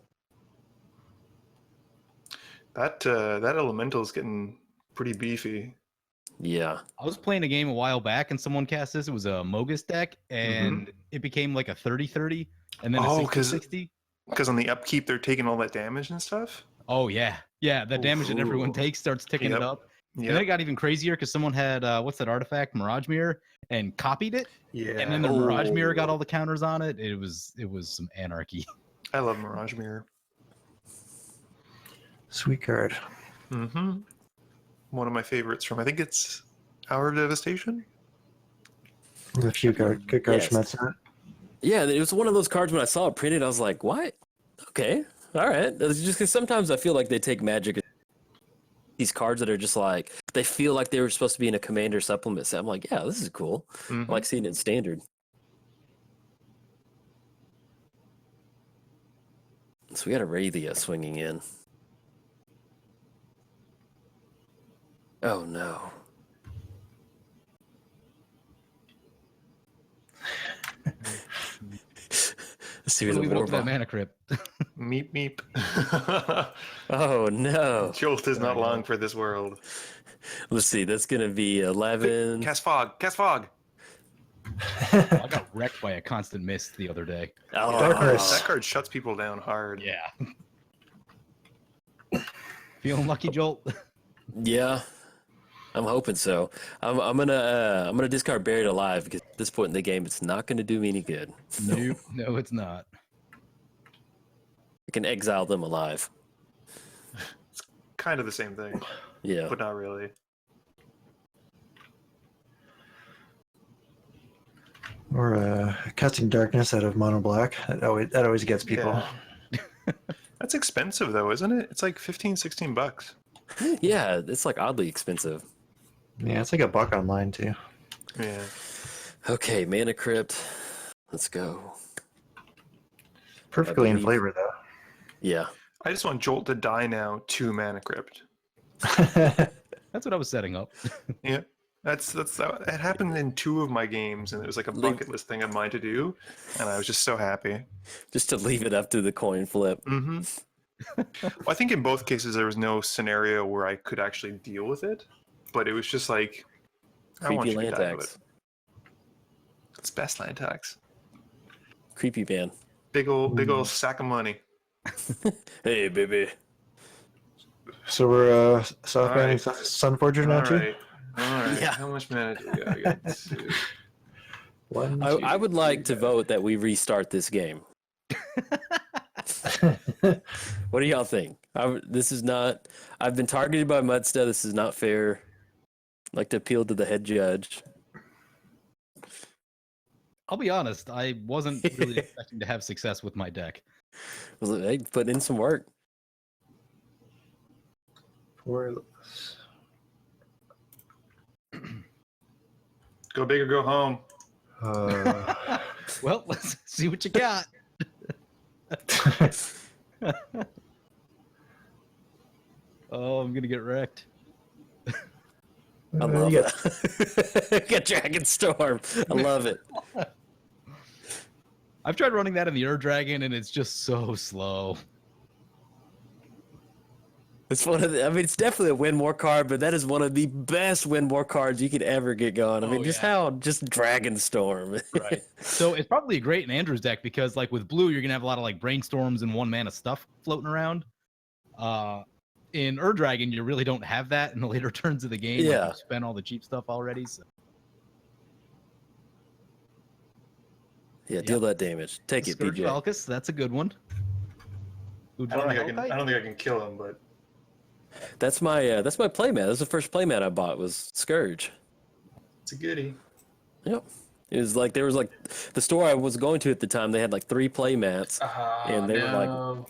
that elemental is getting pretty beefy. Yeah. I was playing a game a while back and someone cast this. It was a Mogus deck and it became like a 30-30 and then a Oh, 'cause- 60-60. Because on the upkeep, they're taking all that damage and stuff. Oh, yeah. Yeah, the damage that everyone Ooh. takes starts ticking Yep. it up. And Yeah, then it got even crazier because someone had, what's that artifact? Mirage Mirror and copied it. Yeah. And then the Mirage Mirror got all the counters on it. It was some anarchy. I love Mirage Mirror. Sweet card. Mm-hmm. One of my favorites from I think it's Hour of Devastation. A few good cards from that Yes. set. Yeah, it was one of those cards when I saw it printed, I was like, what? Okay. All right. It's just because sometimes I feel like they take Magic, these cards that are just like, they feel like they were supposed to be in a Commander supplement set. I'm like, yeah, this is cool. Mhm. I like seeing it in Standard. So we got Aurelia swinging in. Oh, no. Let's see where the Leave it up to that war. mana crypt. Meep meep. Oh, no. Jolt is not There we go. long for this world. Let's see. That's going to be 11. Cast fog. Cast fog. I got wrecked by a constant mist the other day. Oh, Darkness. That card shuts people down hard. Yeah. Feeling lucky, Jolt? yeah. I'm hoping so. I'm gonna discard Buried Alive because at this point in the game, it's not gonna do me any good. Nope. No, it's not. I can exile them alive. Kind of the same thing, Yeah. but not really. Or casting darkness out of mono black. That always gets people. Yeah. That's expensive though, isn't it? It's like 15, 16 bucks. Yeah, it's like oddly expensive. Yeah, it's like a buck online too. Yeah. Okay, Mana Crypt. Let's go. Perfectly in believe- flavor though. Yeah. I just want Jolt to die now to Mana Crypt. That's what I was setting up. Yeah. It happened in 2 of my games, and it was like a bucket list thing of mine to do, and I was just so happy. Just to leave it up to the coin flip. Mm-hmm. Well, I think in both cases there was no scenario where I could actually deal with it, but it was just like I want Creepy you to land die of tax. it. It's best land tax. Creepy van. Big old sack of money. Hey, baby. So we're soft All banning right. Sunforger now All too. right. All right. Yeah. How much mana do we got? We got 2. One, I would like to vote that we restart this game. What do y'all think? This is not. I've been targeted by Muddstah. This is not fair. I'd like to appeal to the head judge. I'll be honest, I wasn't really expecting to have success with my deck. Was it, hey, put in some work. Go big or go home. Well, let's see what you got. Oh, I'm gonna get wrecked. I love it. Got Dragon Storm. I love it. I've tried running that in the Ur Dragon, and it's just so slow. It's one of the, I mean, it's definitely a win more card, but that is one of the best win more cards you could ever get going. I mean, just Dragonstorm. Right. So it's probably great in Andrew's deck because, like, with blue, you're gonna have a lot of like brainstorms and 1-mana stuff floating around. In Dragon, you really don't have that in the later turns of the game. Yeah. Like, you've spent all the cheap stuff already. So. Yeah, deal that damage. Take it, Scourge PJ. Valkus, that's a good one. I don't think I can kill him, but That's my playmat. That's the first playmat I bought was Scourge. it's a goodie. Yep. It was like there was like the store I was going to at the time. They had like 3 playmats, and they were like,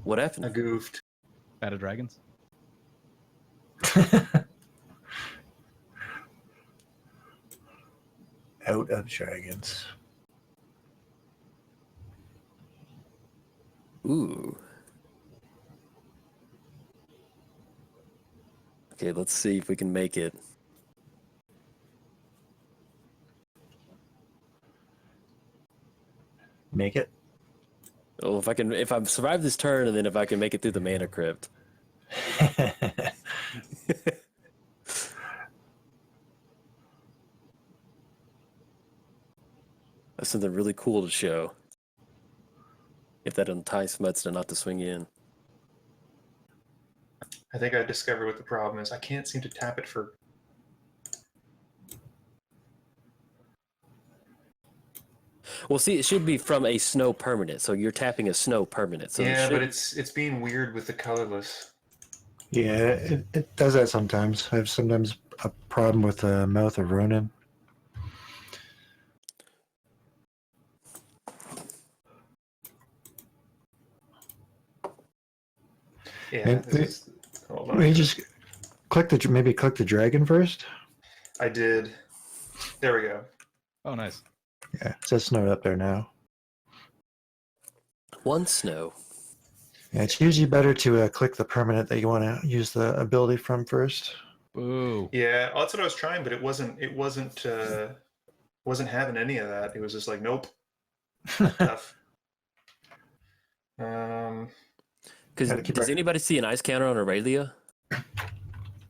"What happened?" I goofed. Out of Dragons. Out of Dragons. Ooh. Okay, let's see if we can make it. Make it. Oh, if I survive this turn, and then if I can make it through the mana crypt. That's something really cool to show. If that entice Muddstah not to swing in. I think I discovered what the problem is. I can't seem to tap it for. Well, see, it should be from a snow permanent, so you're tapping a snow permanent. So Yeah, but it's being weird with the colorless. Yeah, it does that sometimes. I have sometimes a problem with the Mouth of Ronin. Yeah, hold on. You just click the dragon first. I did. There we go. Oh, nice. Yeah, it says snowed up there now. one snow. Yeah, it's usually better to click the permanent that you want to use the ability from first. Boo. Yeah, well, that's what I was trying, but it wasn't having any of that. It was just like, nope. Tough. Does anybody see an ice counter on Aurelia?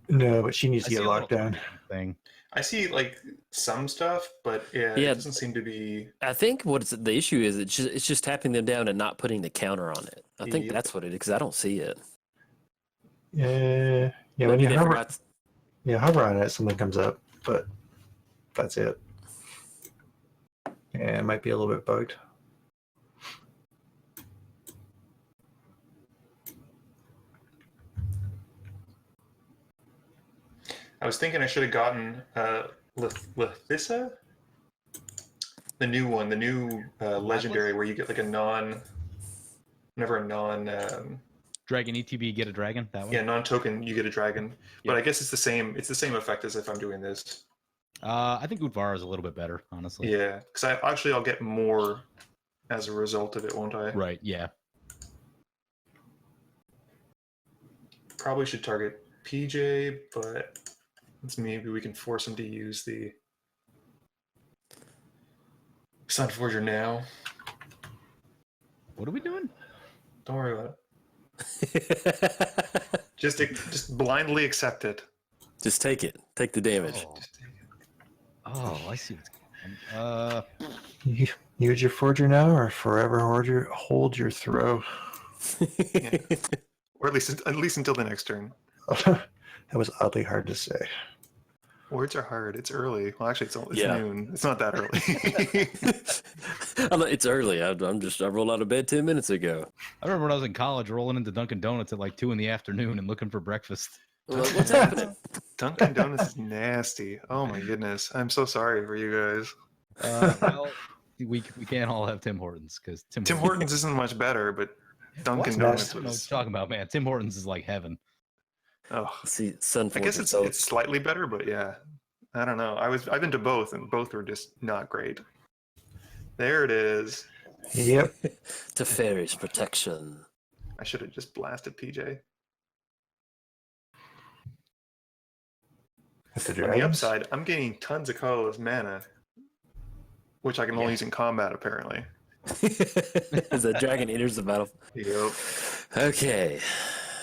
No, but she needs to I get see a locked little down. Thing. I see like some stuff, but yeah, Yeah. it doesn't seem to be. I think the issue is it's just tapping them down and not putting the counter on it. I think Yep. that's what it is because I don't see it. Yeah, when Maybe you they hover, forgot. hover on it, something comes up, but that's it. Yeah, it might be a little bit bugged. I was thinking I should have gotten Lethissa, the new one, the new legendary where you get like a non. Dragon ETB, get a dragon. That one. Yeah, non-token, you get a dragon. But Yeah. I guess it's the same effect as if I'm doing this. I think Udvar is a little bit better, honestly. Yeah, because I'll get more as a result of it, won't I? Right. Yeah. Probably should target PJ, but maybe we can force him to use the Sunforger now. What are we doing? Don't worry about it. Just blindly accept it. Just take it. Take the damage. Oh, I see what's going on. Use your forger now, or forever hold your throw. Yeah. Or at least until the next turn. That was oddly hard to say. Words are hard. It's early. Well, actually, it's Yeah. noon. It's not that early. It's early. I rolled out of bed 10 minutes ago. I remember when I was in college rolling into Dunkin' Donuts at like 2 p.m. and looking for breakfast. What's happening? Dunkin' Donuts is nasty. Oh my goodness. I'm so sorry for you guys. Well, we can't all have Tim Hortons because Tim Hortons isn't much better, but Dunkin' What? Donuts I don't know what was. you're talking about, man. Tim Hortons is like heaven. Oh, See, Sunforger. I guess it's slightly better, but yeah, I don't know. I've been to both, and both were just not great. There it is. Yep. Teferi's protection. I should have just blasted PJ. With the On the dragons? upside, I'm getting tons of colorless mana, which I can only use in combat, apparently. As a dragon enters the battle. Yep. Okay.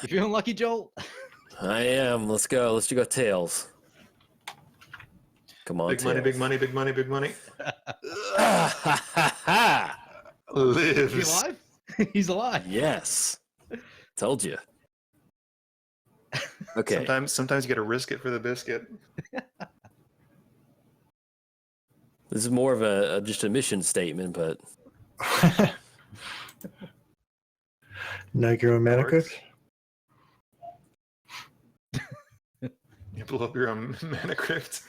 You feeling lucky, Jolt? I am. Let's go. Let's go tails. Come on, Big money, tails. big money, big money, big money. Is he Lives. alive? He's alive. Yes. Told you. Okay. Sometimes you got to risk it for the biscuit. This is more of a just a mission statement, but Nigro Maniac. You blow up your own mana crypt.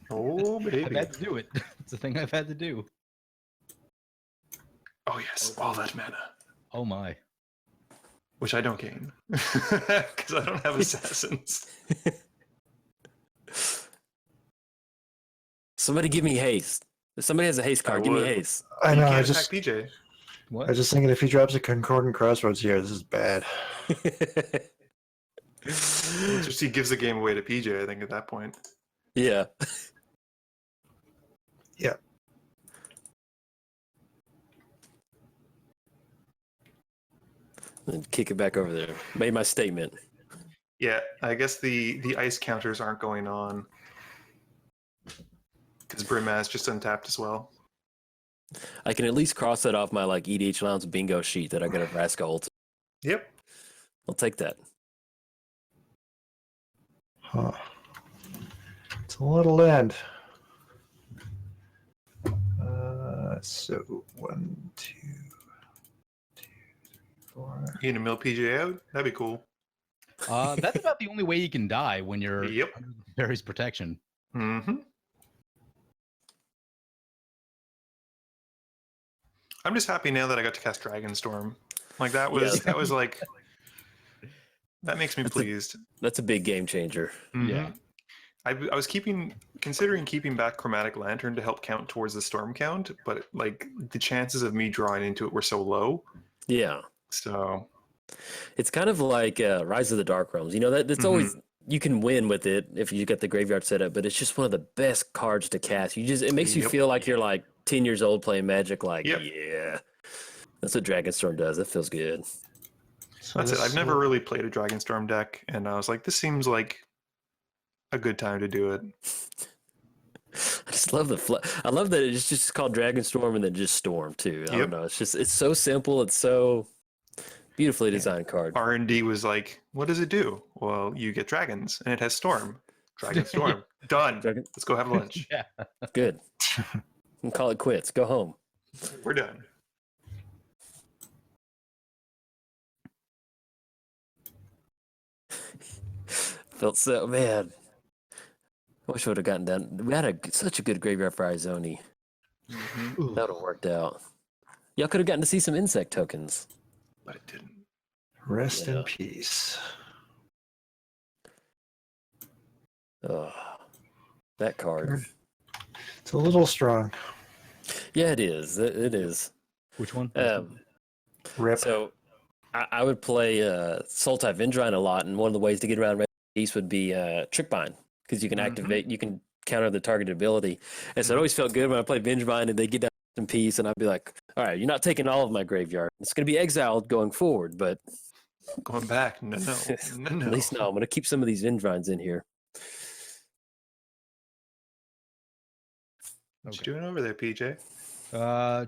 Oh, I've baby. had to do it. It's a thing I've had to do. Oh, yes. All that mana. Oh my. Which I don't gain. Because I don't have assassins. somebody give me haste. If somebody has a haste card, give me would. haste. I You know. can't attack PJ. I What? was just thinking if he drops a Concordant Crossroads here, this is bad. Just he gives the game away to PJ, I think, at that point. Yeah. Yeah. And kick it back over there. Made my statement. Yeah, I guess the ice counters aren't going on. Because Brimaz just untapped as well. I can at least cross that off my like EDH Lounge bingo sheet that I got a Vraska ult. Yep. I'll take that. Huh. It's a little land. So 1, 2, 3, 4. You gonna mill PJ out? That'd be cool. That's about the only way you can die when you're Yep. under the Fairy's protection. Mm-hmm. I'm just happy now that I got to cast Dragonstorm. Like that was like that makes me pleased. That's a big game changer. Mhm. Yeah. I was considering keeping back Chromatic Lantern to help count towards the storm count, but like the chances of me drawing into it were so low. Yeah. So It's kind of like Rise of the Dark Realms. You know, that's always you can win with it if you get the graveyard set up, but it's just one of the best cards to cast. It makes you Yep. feel like you're like 10 years old playing Magic. Like, Yep. yeah, that's what Dragonstorm does. It feels good. So that's it. this I've never really played a Dragonstorm deck, and I was like, this seems like a good time to do it. I just love I love that it's just called Dragonstorm and then just Storm too. I don't know. It's so simple. It's so beautifully designed card. R&D was like, what does it do? Well, you get dragons, and it has storm. Dragonstorm. Done. Let's go have lunch. Yeah. Good. And call it quits. Go home. We're done. Felt so man. I wish I would have gotten done. We had such a good graveyard for Izoni. Mm-hmm. That would have worked out. Y'all could have gotten to see some insect tokens. But it didn't. Rest in Yeah. peace. Oh, that card. It's a little strong. Yeah, it is. It is. Which one? Rip. So I would play Sultai Vindrine a lot, and one of the ways to get around Red Beast would be Trick Bind, because you can activate, you can counter the targeted ability. And so it always felt good when I played Vindrine and they get down in peace, and I'd be like, all right, you're not taking all of my graveyard. It's going to be exiled going forward, but Going back. No. at least no, I'm going to keep some of these Vindrines in here. What you doing over there, PJ?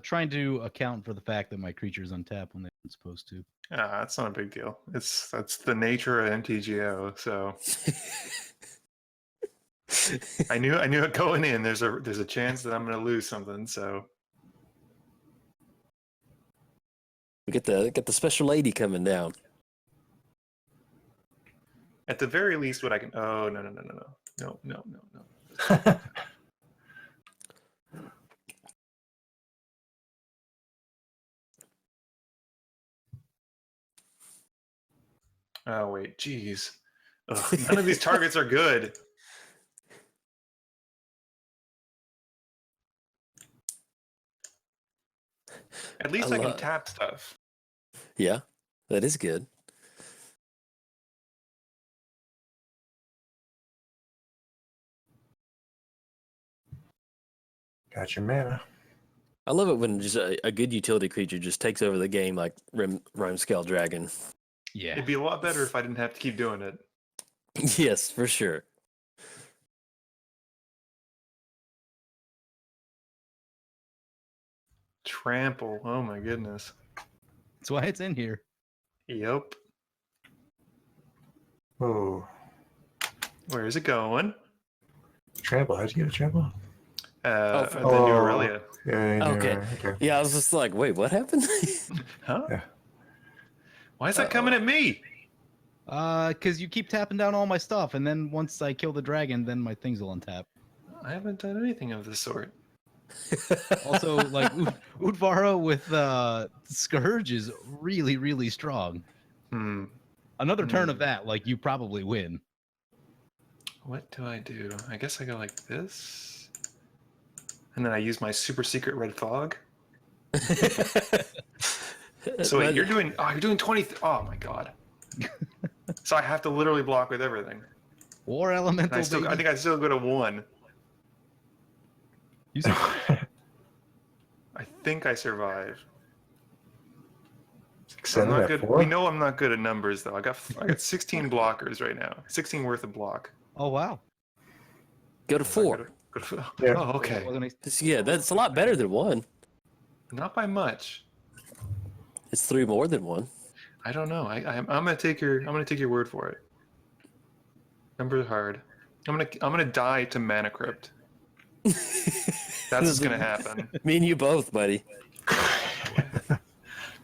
Trying to account for the fact that my creature's untapped when they're not supposed to. Ah, that's not a big deal. That's the nature of MTGO. So I knew it going in. There's a chance that I'm going to lose something. So We get the special lady coming down. at the very least, what I can. Oh no. Oh wait, jeez. Ugh, none of these targets are good. At least I can tap stuff. Yeah, that is good. Got your mana. I love it when just a good utility creature just takes over the game like Rime-Scale Dragon. Yeah. It'd be a lot better if I didn't have to keep doing it. Yes, for sure. Trample. Oh my goodness. That's why it's in here. Yep. Oh, Where is it going? trample. How'd you get a trample? The new Aurelia. Yeah. Okay. Yeah, I was just like, wait, what happened? Huh? Yeah. Why is that coming at me? Because you keep tapping down all my stuff, and then once I kill the dragon, then my things will untap. I haven't done anything of the sort. Also, like Udvara with Scourge is really, really strong. Hmm. Another turn of that, like you probably win. What do I do? I guess I go like this. And then I use my super secret red fog. So wait, you're doing 20. Oh my god. So I have to literally block with everything. War And elemental. I baby. think I still go to 1. You see- I think I survive. Except I'm not at good. 4? We know I'm not good at numbers though. I got 16 blockers right now. 16 worth of block. Oh wow. Go to 4. Yeah. Oh, okay. Yeah, that's a lot better than 1. Not by much. It's 3 more than 1. I don't know. I'm gonna take your word for it. Numbers are hard. I'm gonna die to Mana Crypt. That's what's gonna happen. Me and you both, buddy.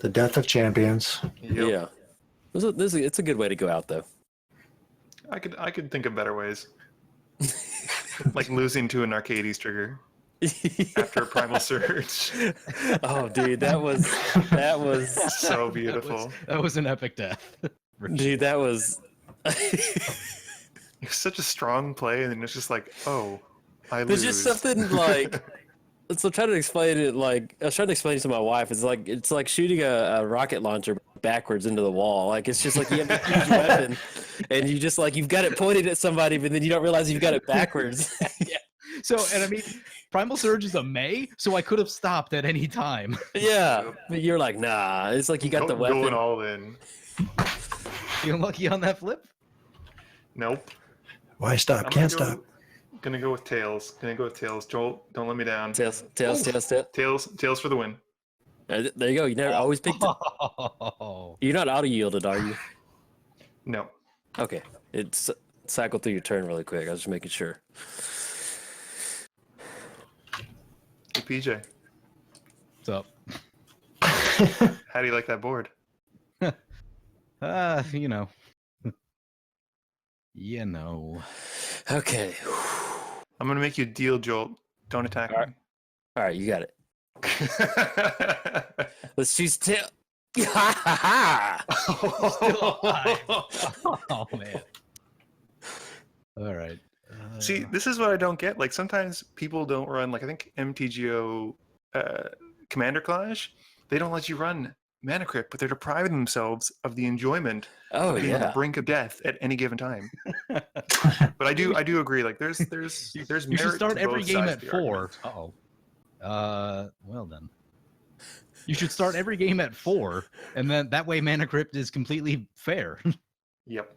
The death of champions. Yep. Yeah. It's a good way to go out, though. I could think of better ways. Like losing to an Arcades trigger after a Primal Surge. Oh, dude, that was So beautiful. That was an epic death. dude, that was. It's such a strong play, and then it's just like, oh, I There's lose. just something like. So I'm trying to explain it. Like I was trying to explain it to my wife. It's like shooting a rocket launcher backwards into the wall. Like it's just like you have a huge weapon, and you just like you've got it pointed at somebody, but then you don't realize you've got it backwards. Yeah. So, and I mean, Primal Surge is a May, so I could have stopped at any time. Yeah, but you're like, nah. It's like you got the weapon. Going all in. You lucky on that flip? Nope. Why stop? I'm Can't gonna stop. Gonna go with tails. Jolt, don't let me down. Tails. Tails for the win. There you go. You never always picked it. Oh. You're not auto yielded, are you? No. Okay. It's cycle through your turn really quick. I was just making sure. Hey, PJ, What's up? how do you like that board? You know. You know. Okay. I'm gonna make you a deal, Jolt. Don't attack All right, you got it. me. Let's choose tail. Oh man. All right. See, this is what I don't get. Like sometimes people don't run. Like I think MTGO Commander Clash, they don't let you run Mana Crypt, but they're depriving themselves of the enjoyment Oh of being on the yeah. brink of death at any given time. But I do agree. Like there's You merit should start to every both game sides at of the 4. argument. Uh-oh. Well then. You should start every game at 4, and then that way Mana Crypt is completely fair. Yep.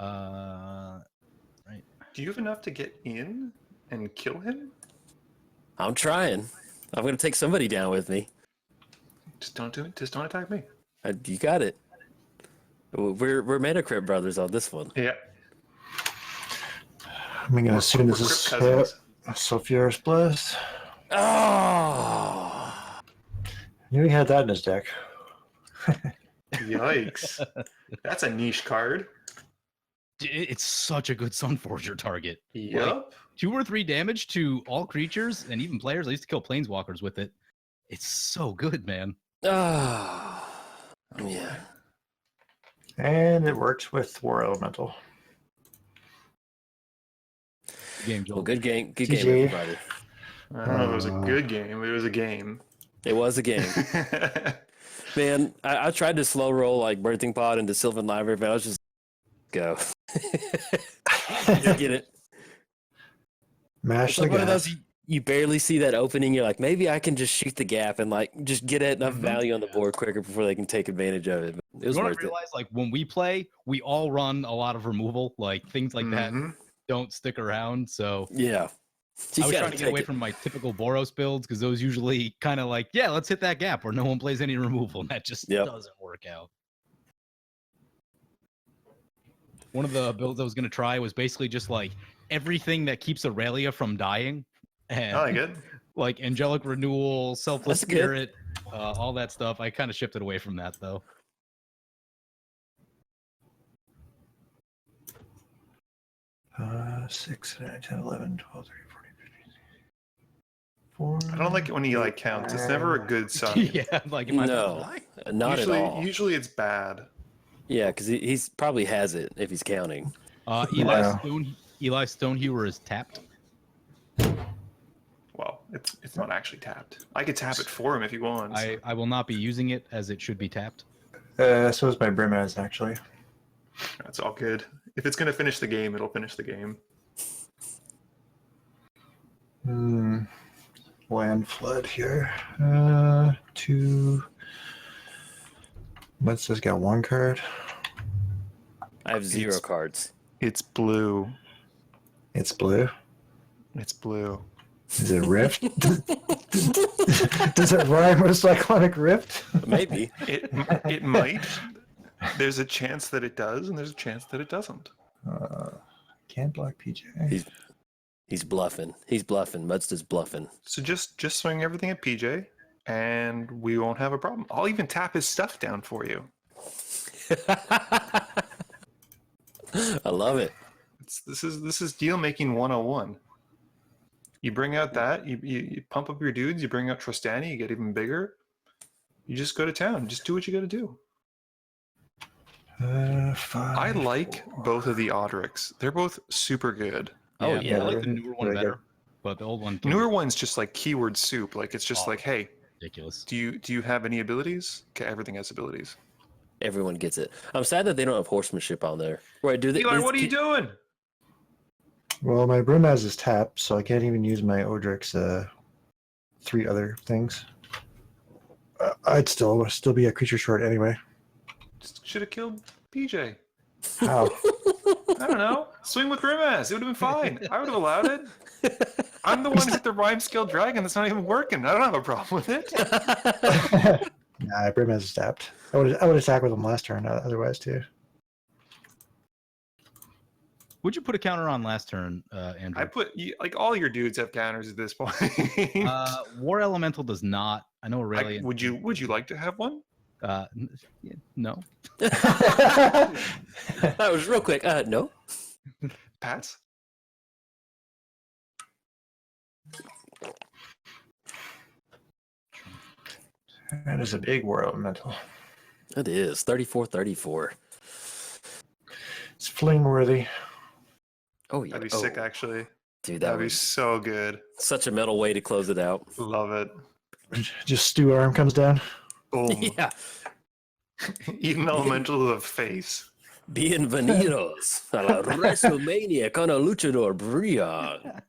Right. Do you have enough to get in and kill him? I'm trying. I'm gonna take somebody down with me. Just don't do it. Just don't attack me. You got it. We're Mana Crypt brothers on this one. Yeah. I'm gonna assume this We're is Crypt cousins. Sulfurous Bliss. Oh. Knew he had that in his deck. Yikes. That's a niche card. It's such a good Sunforger target. Yep. 2 or 3 damage to all creatures and even players. I used to kill planeswalkers with it. It's so good, man. Oh. Yeah. And it works with War Elemental. Game, Joel. Well, good game. Good GG. game, everybody. I don't know if it was a good game, but it was a game. It was a game. Man, I tried to slow roll like Birthing Pod into Sylvan Library, but I was just go. Just get it. Mash It's the like one of gas. those you barely see that opening. You're like, maybe I can just shoot the gap and like just get enough value on the board quicker before they can take advantage of it. But it was You know what worth I it. realize? Like when we play, we all run a lot of removal. Like things like that don't stick around. So Yeah. You I was gotta trying to get take away it. from my typical Boros builds because those usually kind of like, yeah, let's hit that gap where no one plays any removal, and that just Yep. doesn't work out. One of the builds I was gonna try was basically just like everything that keeps Aurelia from dying, and I like it. like angelic renewal, selfless That's good. spirit, all that stuff. I kind of shifted away from that though. Six, 9, 10, 11, 12, 13, 14, 15, 4. I don't like it when he like counts. It's never a good sign. Yeah, like am I about to No, die? not usually, at all. Usually it's bad. Yeah, because he's probably has it if he's counting. Eli Wow. Stonehewer is tapped. Well, it's not actually tapped. I could tap it for him if he wants. I will not be using it as it should be tapped. So is my Brimaz, actually. That's all good. If it's gonna finish the game, it'll finish the game. Land flood here. 2. Muddstah's got 1 card. I have 0 cards. It's blue. It's blue. It's blue. Is it Rift? Does it rhyme with Cyclonic Rift? Maybe. It might. There's a chance that it does, and there's a chance that it doesn't. Can't block PJ. He's bluffing. He's bluffing. Muddstah's bluffing. So just swing everything at PJ, and we won't have a problem. I'll even tap his stuff down for you. I love it. This is deal making 101. You bring out that, you pump up your dudes, you bring out Trostani, you get even bigger. You just go to town. Just do what you got to do. 5. I like both of the Audrics. They're both super good. Oh, I yeah. like the newer one Really better, good. but the old one Newer one's just like keyword soup. Like it's just Oh. like, hey, ridiculous. do you have any abilities? Okay, everything has abilities. Everyone gets it. I'm sad that they don't have horsemanship on there. Right? Do they? Eli, what are you doing? Well, my Brimaz is tapped, so I can't even use my Odric's 3 other things. I'd still be a creature short anyway. Should have killed PJ. How? I don't know. Swing with Grimaz. It would have been fine. I would have allowed it. I'm the one who hit the rhyme skill dragon that's not even working. I don't have a problem with it. Nah, Brimaz is tapped. I would attack with him last turn otherwise too. Would you put a counter on last turn, Andrew? I put like all your dudes have counters at this point. War Elemental does not. I know Aurelia. Would you like to have one? Yeah, no. That was real quick. No. Pats? That is a big War Elemental. It is 34-34. It's fling worthy. Oh yeah. That'd be sick, actually. Dude, That'd that be was so good. such a metal way to close it out. Love it. Just Stu arm comes down. Boom. Yeah. Eating elemental to the face. Bienvenidos a la WrestleMania con el luchador Brian.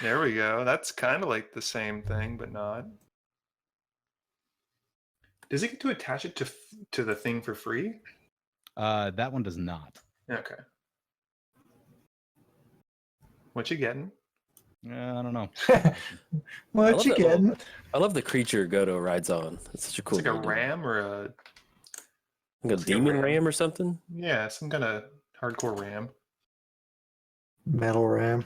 There we go. That's kind of like the same thing, but not. Does it get to attach it to the thing for free? That one does not. Okay. What you getting? I don't know. What you getting? I love the creature Godo rides on. It's such a cool. It's like a little dude. ram or a Like a It's like a demon ram. ram or something. yeah, some kind of hardcore ram. Metal ram.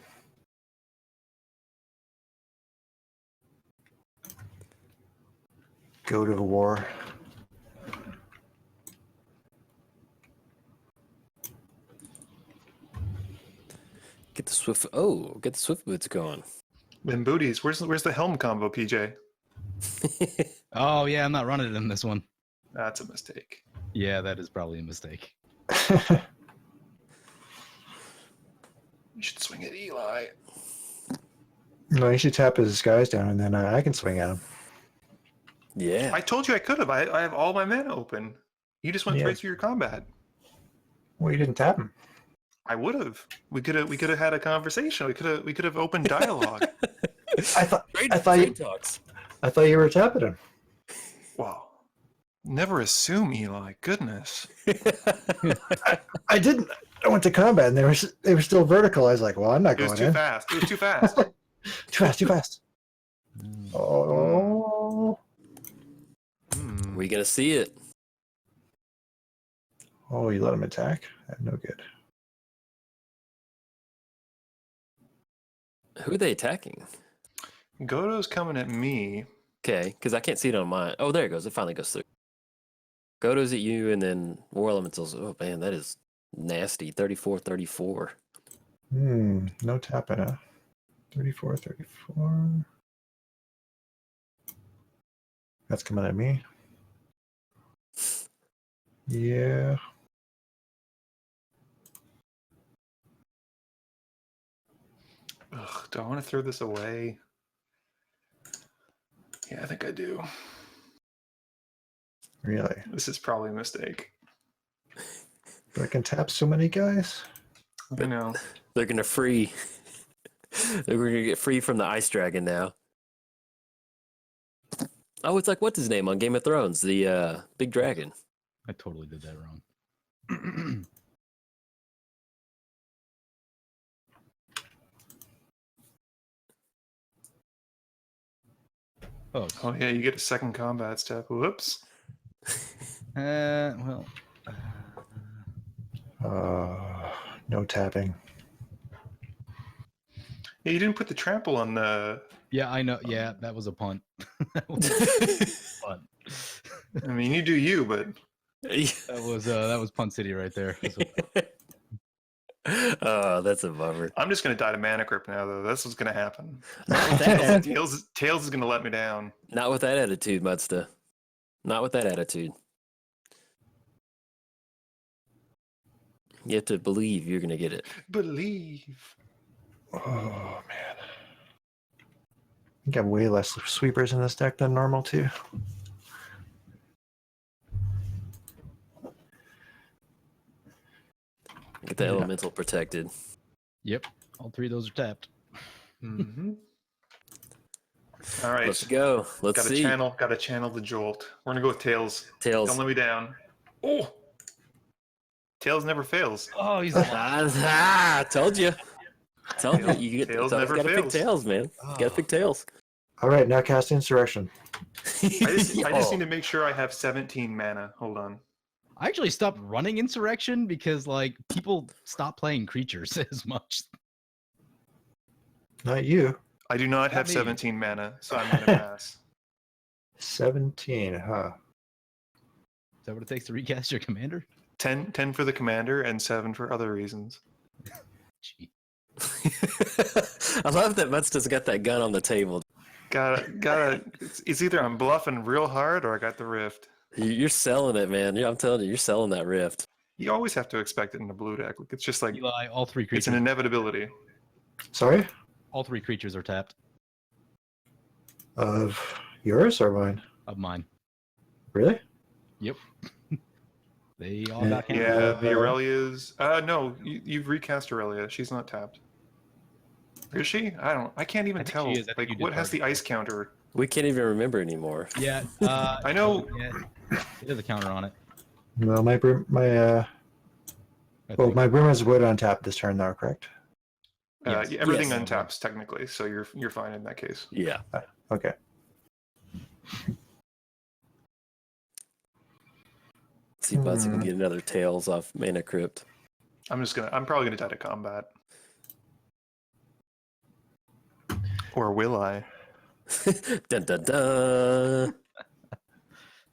Go to the war. Get the swift. Oh, get the swift boots going. Then booties. Where's the helm combo, PJ? Oh yeah, I'm not running it in this one. That's a mistake. Yeah, that is probably a mistake. You should swing at Eli. No, you should tap his disguise down, and then I can swing at him. Yeah. I told you I could have. I have all my mana open. You just went Yeah. straight through your combat. Well, you didn't tap him. I would have. We could have had a conversation. We could have opened dialogue. I thought Trade talks. I thought you were tapping him. Wow. Never assume, Eli. Goodness. I didn't. I went to combat and they were still vertical. I was like, well, I'm not It was going too in. fast. It was too fast. Too fast. Oh. Hmm. We gonna see it. Oh, you let him attack? No good. Who are they attacking? Godo's coming at me. Okay, because I can't see it on mine. Oh, there it goes. It finally goes through. Godo's at you, and then War Elementals. Oh, man, that is nasty. 34-34. No tapping, huh? 34. That's coming at me. Yeah. Ugh, do I want to throw this away? Yeah, I think I do. Really? This is probably a mistake. But I can tap so many guys? I know. They're gonna free. They're gonna get free from the Ice Dragon now. Oh, it's like what's his name on Game of Thrones? The big dragon. I totally did that wrong. Oh, Oh yeah, you get a second combat step. Whoops. well. No tapping. Yeah, you didn't put the trample on the. Yeah, I know. Yeah, that was a punt. That was a punt. I mean, you do you, but That was Punt City right there. That's what- Oh, that's a bummer. I'm just gonna die to mana crypt now, though. That's what's gonna happen. Not with that, Tails is gonna let me down. not with that attitude, Muddstah. Not with that attitude. You have to believe you're gonna get it. Believe. Oh, man. I think I have way less sweepers in this deck than normal, too. Get the elemental protected. Yep, all three of those are tapped. Mm-hmm. All right. Let's go. Let's Got to see. channel the Jolt. We're gonna go with Tails. Tails. Don't let me down. Oh. Tails never fails. Oh, he's Told you. Told you. You get Tails you never gotta pick fails. tails, man. You gotta pick tails. All right, now cast Insurrection. I just Oh. need to make sure I have 17 mana. Hold on. I actually stopped running Insurrection because like people stopped playing creatures as much. Not you. I do not have me. 17 mana, so I'm gonna pass. 17, huh? Is that what it takes to recast your commander? 10 for the commander and 7 for other reasons. Gee. I love that Muddstah's got that gun on the table. Gotta. It's either I'm bluffing real hard or I got the rift. You're selling it, man. Yeah, I'm telling you, you're selling that rift. You always have to expect it in a blue deck. Like, it's just like Eli, all three it's creatures. an inevitability. Sorry? All three creatures are tapped Of yours or mine? of mine. Really? Yep. They all got Yeah, canceled. the Aurelia's. No, you've recast Aurelia. She's not tapped. Is she? I can't even I think tell. she is. I think Like, you did what has the target ice counter? We can't even remember anymore. Yeah. I know. Yeah, there's a counter on it. No, my I think. my broom has wood on tap this turn, though, correct? Yes. Yeah, everything Yes. untaps technically, so you're fine in that case. Yeah. Okay. See if Muddstah can get another tails off Mana Crypt. I'm probably gonna die to combat. Or will I? Dun dun dun.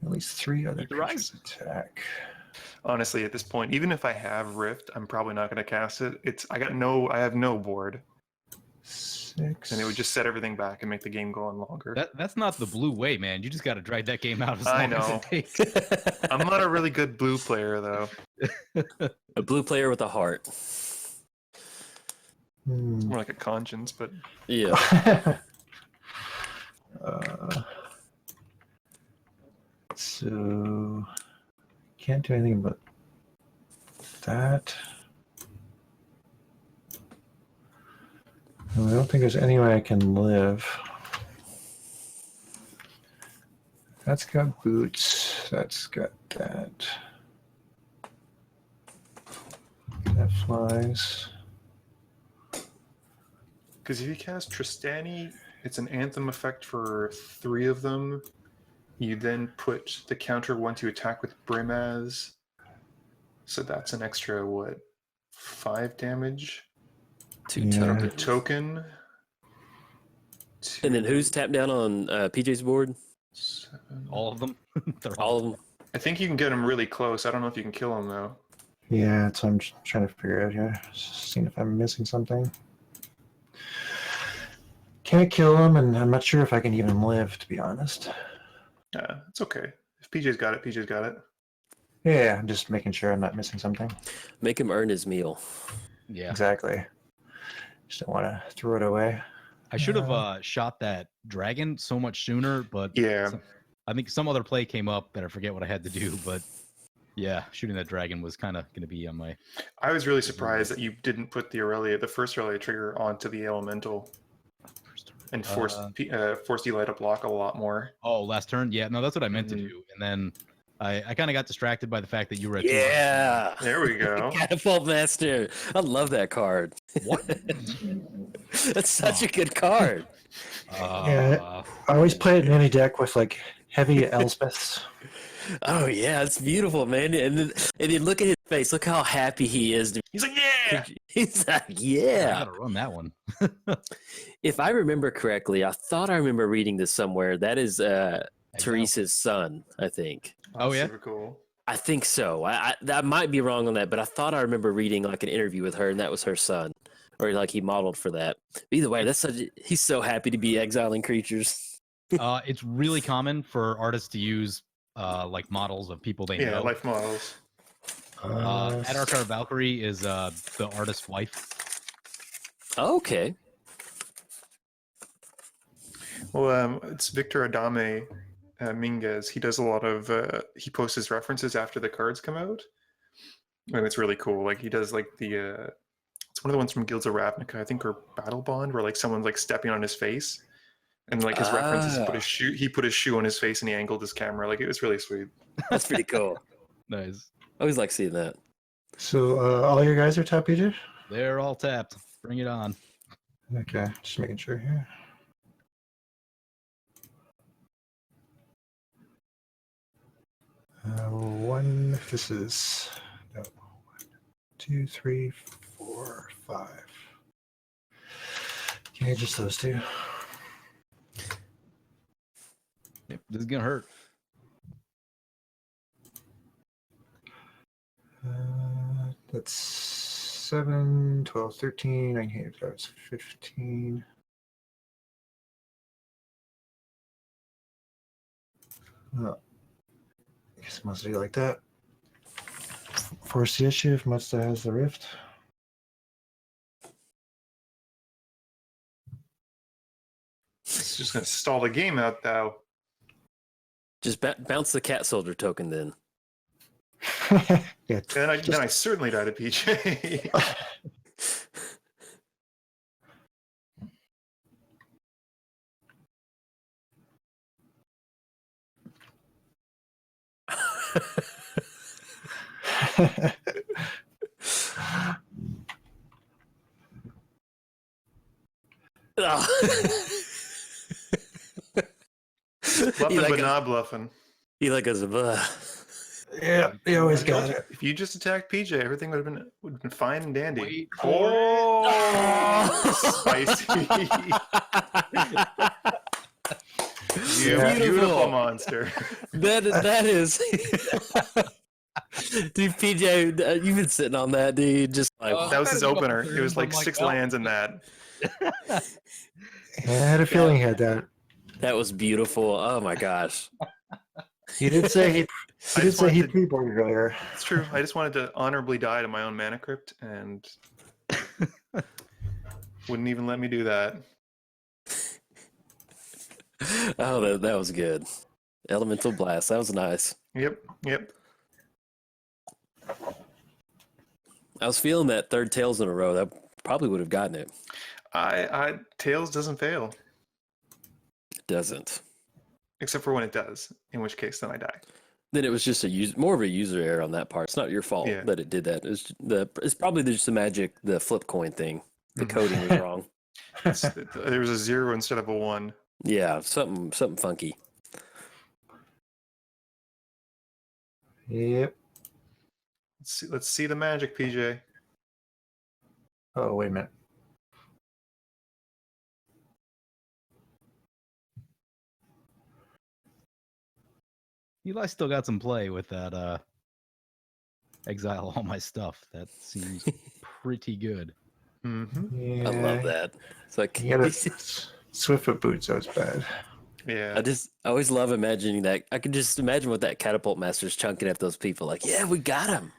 At least 3 other Eat the creatures attack. Honestly, at this point, even if I have Rift, I'm probably not gonna cast it. I have no board, 6. and it would just set everything back and make the game go on longer. That's not the blue way, man. You just got to drag that game out as I long as know. it takes. I'm not a really good blue player though. A blue player with a heart. More like a conscience, but Yeah. So can't do anything but that. Well, I don't think there's any way I can live. That's got boots. That's got that. That flies. Because if you cast Trostani, it's an anthem effect for 3 of them. You then put the counter one to attack with Brimaz. So that's an extra, what, 5 damage? 2 Yeah. From the tokens. token. And then who's tapped down on PJ's board? 7. All of them. They're All of them. I think you can get him really close. I don't know if you can kill him, though. Yeah, that's what I'm trying to figure out here. Seeing if I'm missing something. Can't kill him, and I'm not sure if I can even live, to be honest. It's okay. If PJ's got it, PJ's got it. Yeah, I'm just making sure I'm not missing something. Make him earn his meal. Yeah. Exactly. Just don't want to throw it away. I should have shot that dragon so much sooner, but Yeah. I think some other play came up that I forget what I had to do, but yeah, shooting that dragon was kind of going to be on my... I was really surprised that you didn't put the Aurelia, the first Aurelia trigger onto the elemental and forced Eli to block a lot more. Oh, last turn? Yeah, no, that's what I meant to do. And then I kind of got distracted by the fact that you were at Yeah. There we go. Catapult Master. I love that card. What? That's such a good card. Yeah, I always play it in any deck with like heavy Elspeths. Oh yeah, it's beautiful, man. And then look at his face. Look how happy he is. He's like, yeah! He's like, I yeah. gotta run that one. If I remember correctly, I thought I remember reading this somewhere. That is Teresa's son, I think. Oh, yeah? Super cool. I think so. I might be wrong on that, but I thought I remember reading like an interview with her, and that was her son, or like he modeled for that. But either way, he's so happy to be exiling creatures. It's really common for artists to use like models of people they Yeah, know. life models. Adarkar Valkyrie is the artist's wife. Okay. Well, it's Victor Adame Minguez. He does a lot of he posts his references after the cards come out, and it's really cool. Like he does like the it's one of the ones from Guilds of Ravnica, I think, or Battle Bond, where like someone's like stepping on his face, and like his references he put his shoe on his face and he angled his camera. Like it was really sweet. That's pretty cool. Nice. I always like seeing that. So all your guys are top PJ? They're all tapped. Bring it on. Okay, just making sure here. This is 1, 2, 3, 4, 5. Okay, just those 2. Yep, this is gonna hurt. That's 7, 12, 13. I hate that was 15. Oh. I guess Muddstah do like that. Force the issue if Muddstah has the rift. It's just gonna stall the game out, though. Just bounce the cat soldier token then. Yeah. Then I certainly died at PJ. Bluffing, but not bluffing. Eli goes, "Ugh." Yeah, they always got it. If you just attacked PJ, everything would have been fine and dandy. Wait Spicy. You Yeah. beautiful monster. That is. Dude, PJ, you've been sitting on that, dude. Just like That was his opener. It was like 6 lands in that. I had a feeling he had that. that was beautiful. Oh my gosh. He did say he I just wanted to- pre-boarded earlier. It's true. I just wanted to honorably die to my own mana crypt and wouldn't even let me do that. Oh, that was good. Elemental blast. That was nice. Yep. I was feeling that third tails in a row. That probably would have gotten it. Tails doesn't fail, It doesn't. except for when it does. In which case, then I die. Then it was just more of a user error on that part. It's not your fault Yeah. that it did that. It's probably just the magic, the flip coin thing. The Mhm. coding was wrong. There was a 0 instead of a 1. Yeah, something funky. Yep. Let's see the magic, PJ. Oh, wait a minute. Eli still got some play with that exile all my stuff. That seems pretty good. Mm-hmm. Yeah. I love that. It's like You gotta Swiftfoot boots, so it's bad. Yeah. I always love imagining that. I can just imagine what that catapult master's chunking at those people. Like, yeah, we got him.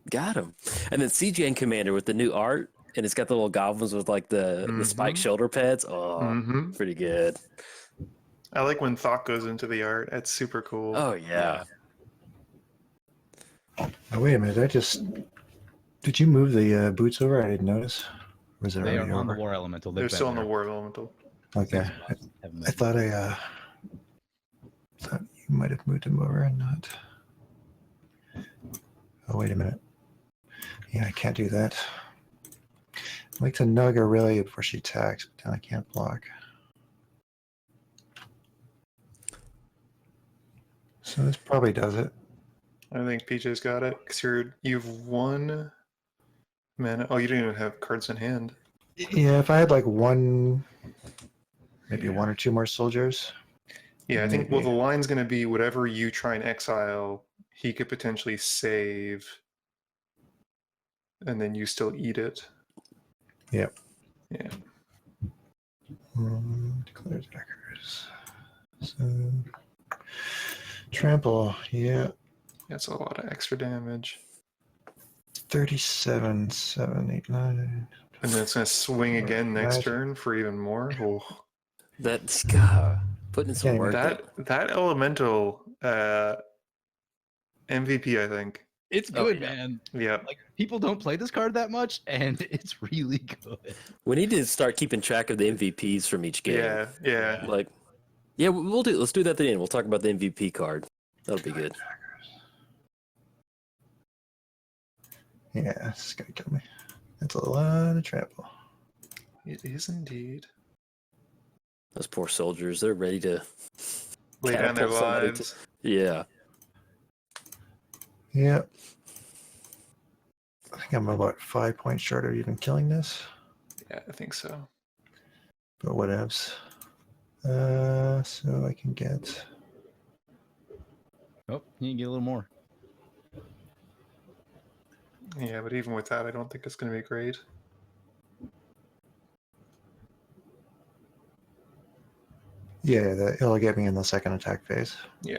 Got him. And then CGN Commander with the new art, and it's got the little goblins with like the spike shoulder pads. Oh, pretty good. I like when thought goes into the art. It's super cool. Oh yeah. Oh, wait a minute. Did you move the boots over? I didn't notice. Or was it They already are on the over? War Elemental. They're still on the War Elemental. Okay. I thought thought you might have moved him over and not. Oh, wait a minute. Yeah, I can't do that. I like to nug Aurelia before she attacks, but then I can't block. So this probably does it. I think PJ's got it because you've won mana. Oh, you don't even have cards in hand. Yeah, if I had like maybe one or two more soldiers. Yeah, I think. Well, maybe. the line's going to be whatever you try and exile, he could potentially save, and then you still eat it. Yep. Yeah. Declare attackers. So, trample. Yeah. That's a lot of extra damage. 37, 7, 8, 9. And then it's going to swing again next Magic. turn for even more. Oh. That's putting in some Yeah, work. That elemental MVP, I think. It's Oh, good, yeah. man. Yeah. Like people don't play this card that much, and it's really good. We need to start keeping track of the MVPs from each game. Yeah. Like, yeah, we'll do. Let's do that at the end. We'll talk about the MVP card. That'll be good. Yeah, this is gonna kill me. That's a lot of trample. It is indeed. Those poor soldiers. They're ready to Lay down their catapult somebody lives. Yeah. Yep. I think I'm about 5 points short of even killing this, Yeah, I think so. but whatevs. So I can get. Oh, you can get a little more. Yeah, but even with that, I don't think it's going to be great. Yeah, it'll get me in the second attack phase. Yeah.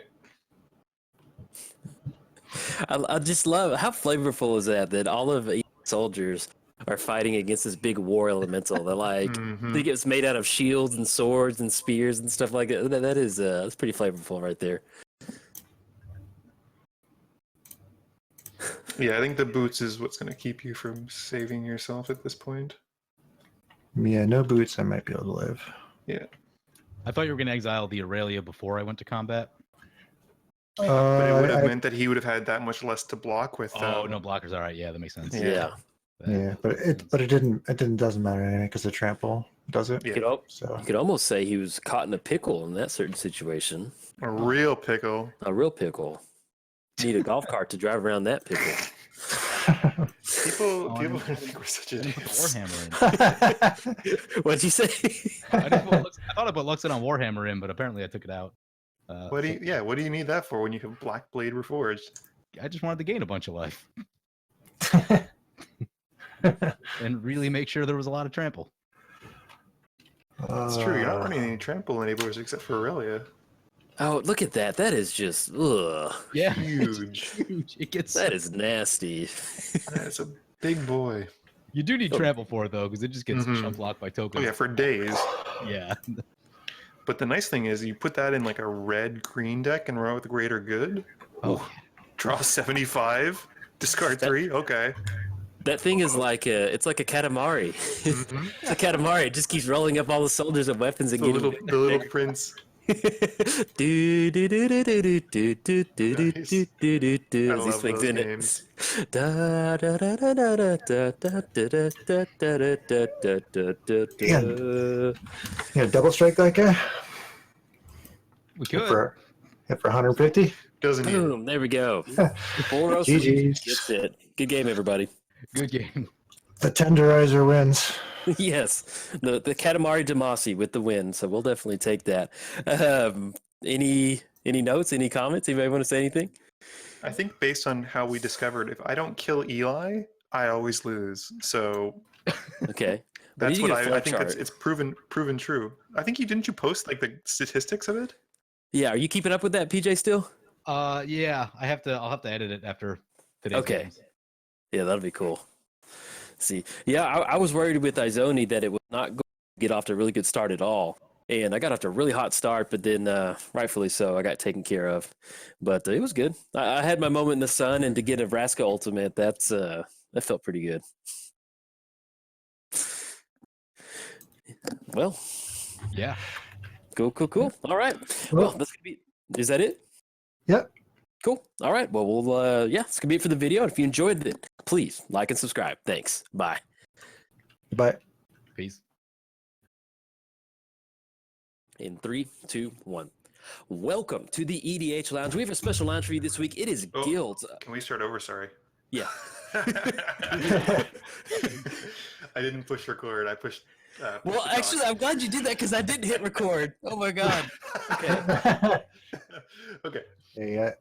I just love how flavorful is that all of the soldiers are fighting against this big war elemental. They're like, Mhm. they get made out of shields and swords and spears and stuff like that. That is that's pretty flavorful right there. Yeah, I think the boots is what's going to keep you from saving yourself at this point. Yeah, no boots, I might be able to live. Yeah. I thought you were going to exile the Aurelia before I went to combat. But it would have meant that he would have had that much less to block with. Oh, no blockers. All right, yeah, that makes sense. Yeah. Yeah, but it didn't doesn't matter anyway because the trample does it. Yeah. So You could almost say he was caught in a pickle in that certain situation. A real pickle. A real pickle. Need a golf cart to drive around that pickle. People I think we're such didn't put idiots. Warhammer in. What'd you say? I thought I put Luxon on Warhammer in, but apparently I took it out. What do you need that for when you have Black Blade Reforged? I just wanted to gain a bunch of life and really make sure there was a lot of trample. It's true. You're not running any trample enablers except for Aurelia. Oh, look at that. That is just ugh. Yeah, Huge. huge. It gets That is nasty. It's a big boy. You do need trample for it though, because it just gets Mhm. chump blocked by Oh tokens. yeah, for days. Yeah. But the nice thing is you put that in like a red-green deck and run with greater good. Oh, Draw 75, discard 3. Okay. That thing is like it's like a Katamari. Mhm. It's a Katamari. It just keeps rolling up all the soldiers and weapons and The getting little prince. do do do do do do do do do Nice. do do do do I as he love swings those in games. it. Da da da da da da da da da da da da da da da Yeah. da. You know, double strike that guy? We Hit could. for 150? Doesn't he? Boom! There we go. Full roast. GG's. Gets it. Good game, everybody. Good game. The tenderizer wins. Yes, the Katamari Damacy with the win. So we'll definitely take that. Any notes? Any comments? Anybody want to say anything? I think based on how we discovered, if I don't kill Eli, I always lose. So Okay. that's need to what get a flow I think chart. it's proven true. I think didn't you post like the statistics of it? Yeah, are you keeping up with that, PJ? Still? Yeah, I'll have to edit it after today's Okay. games. Yeah, that'll be cool. See, yeah, I was worried with Izoni that it was not going to get off to a really good start at all. And I got off to a really hot start, but then rightfully so, I got taken care of. But it was good. I had my moment in the sun, and to get a Vraska ultimate, that felt pretty good. Well, Yeah. cool. All right. Well, that's gonna be. Is that it? Yep. Cool. All right. Well, it's gonna be it for the video. And if you enjoyed it, please like and subscribe. Thanks. Bye. Bye. Peace. In 3, 2, 1. Welcome to the EDH Lounge. We have a special lounge for you this week. It is Oh. Guilds. Can we start over? Sorry. Yeah. I didn't push record. I pushed. Well, the actually, talk. I'm glad you did that because I didn't hit record. Oh my god. Okay. Okay. Yeah.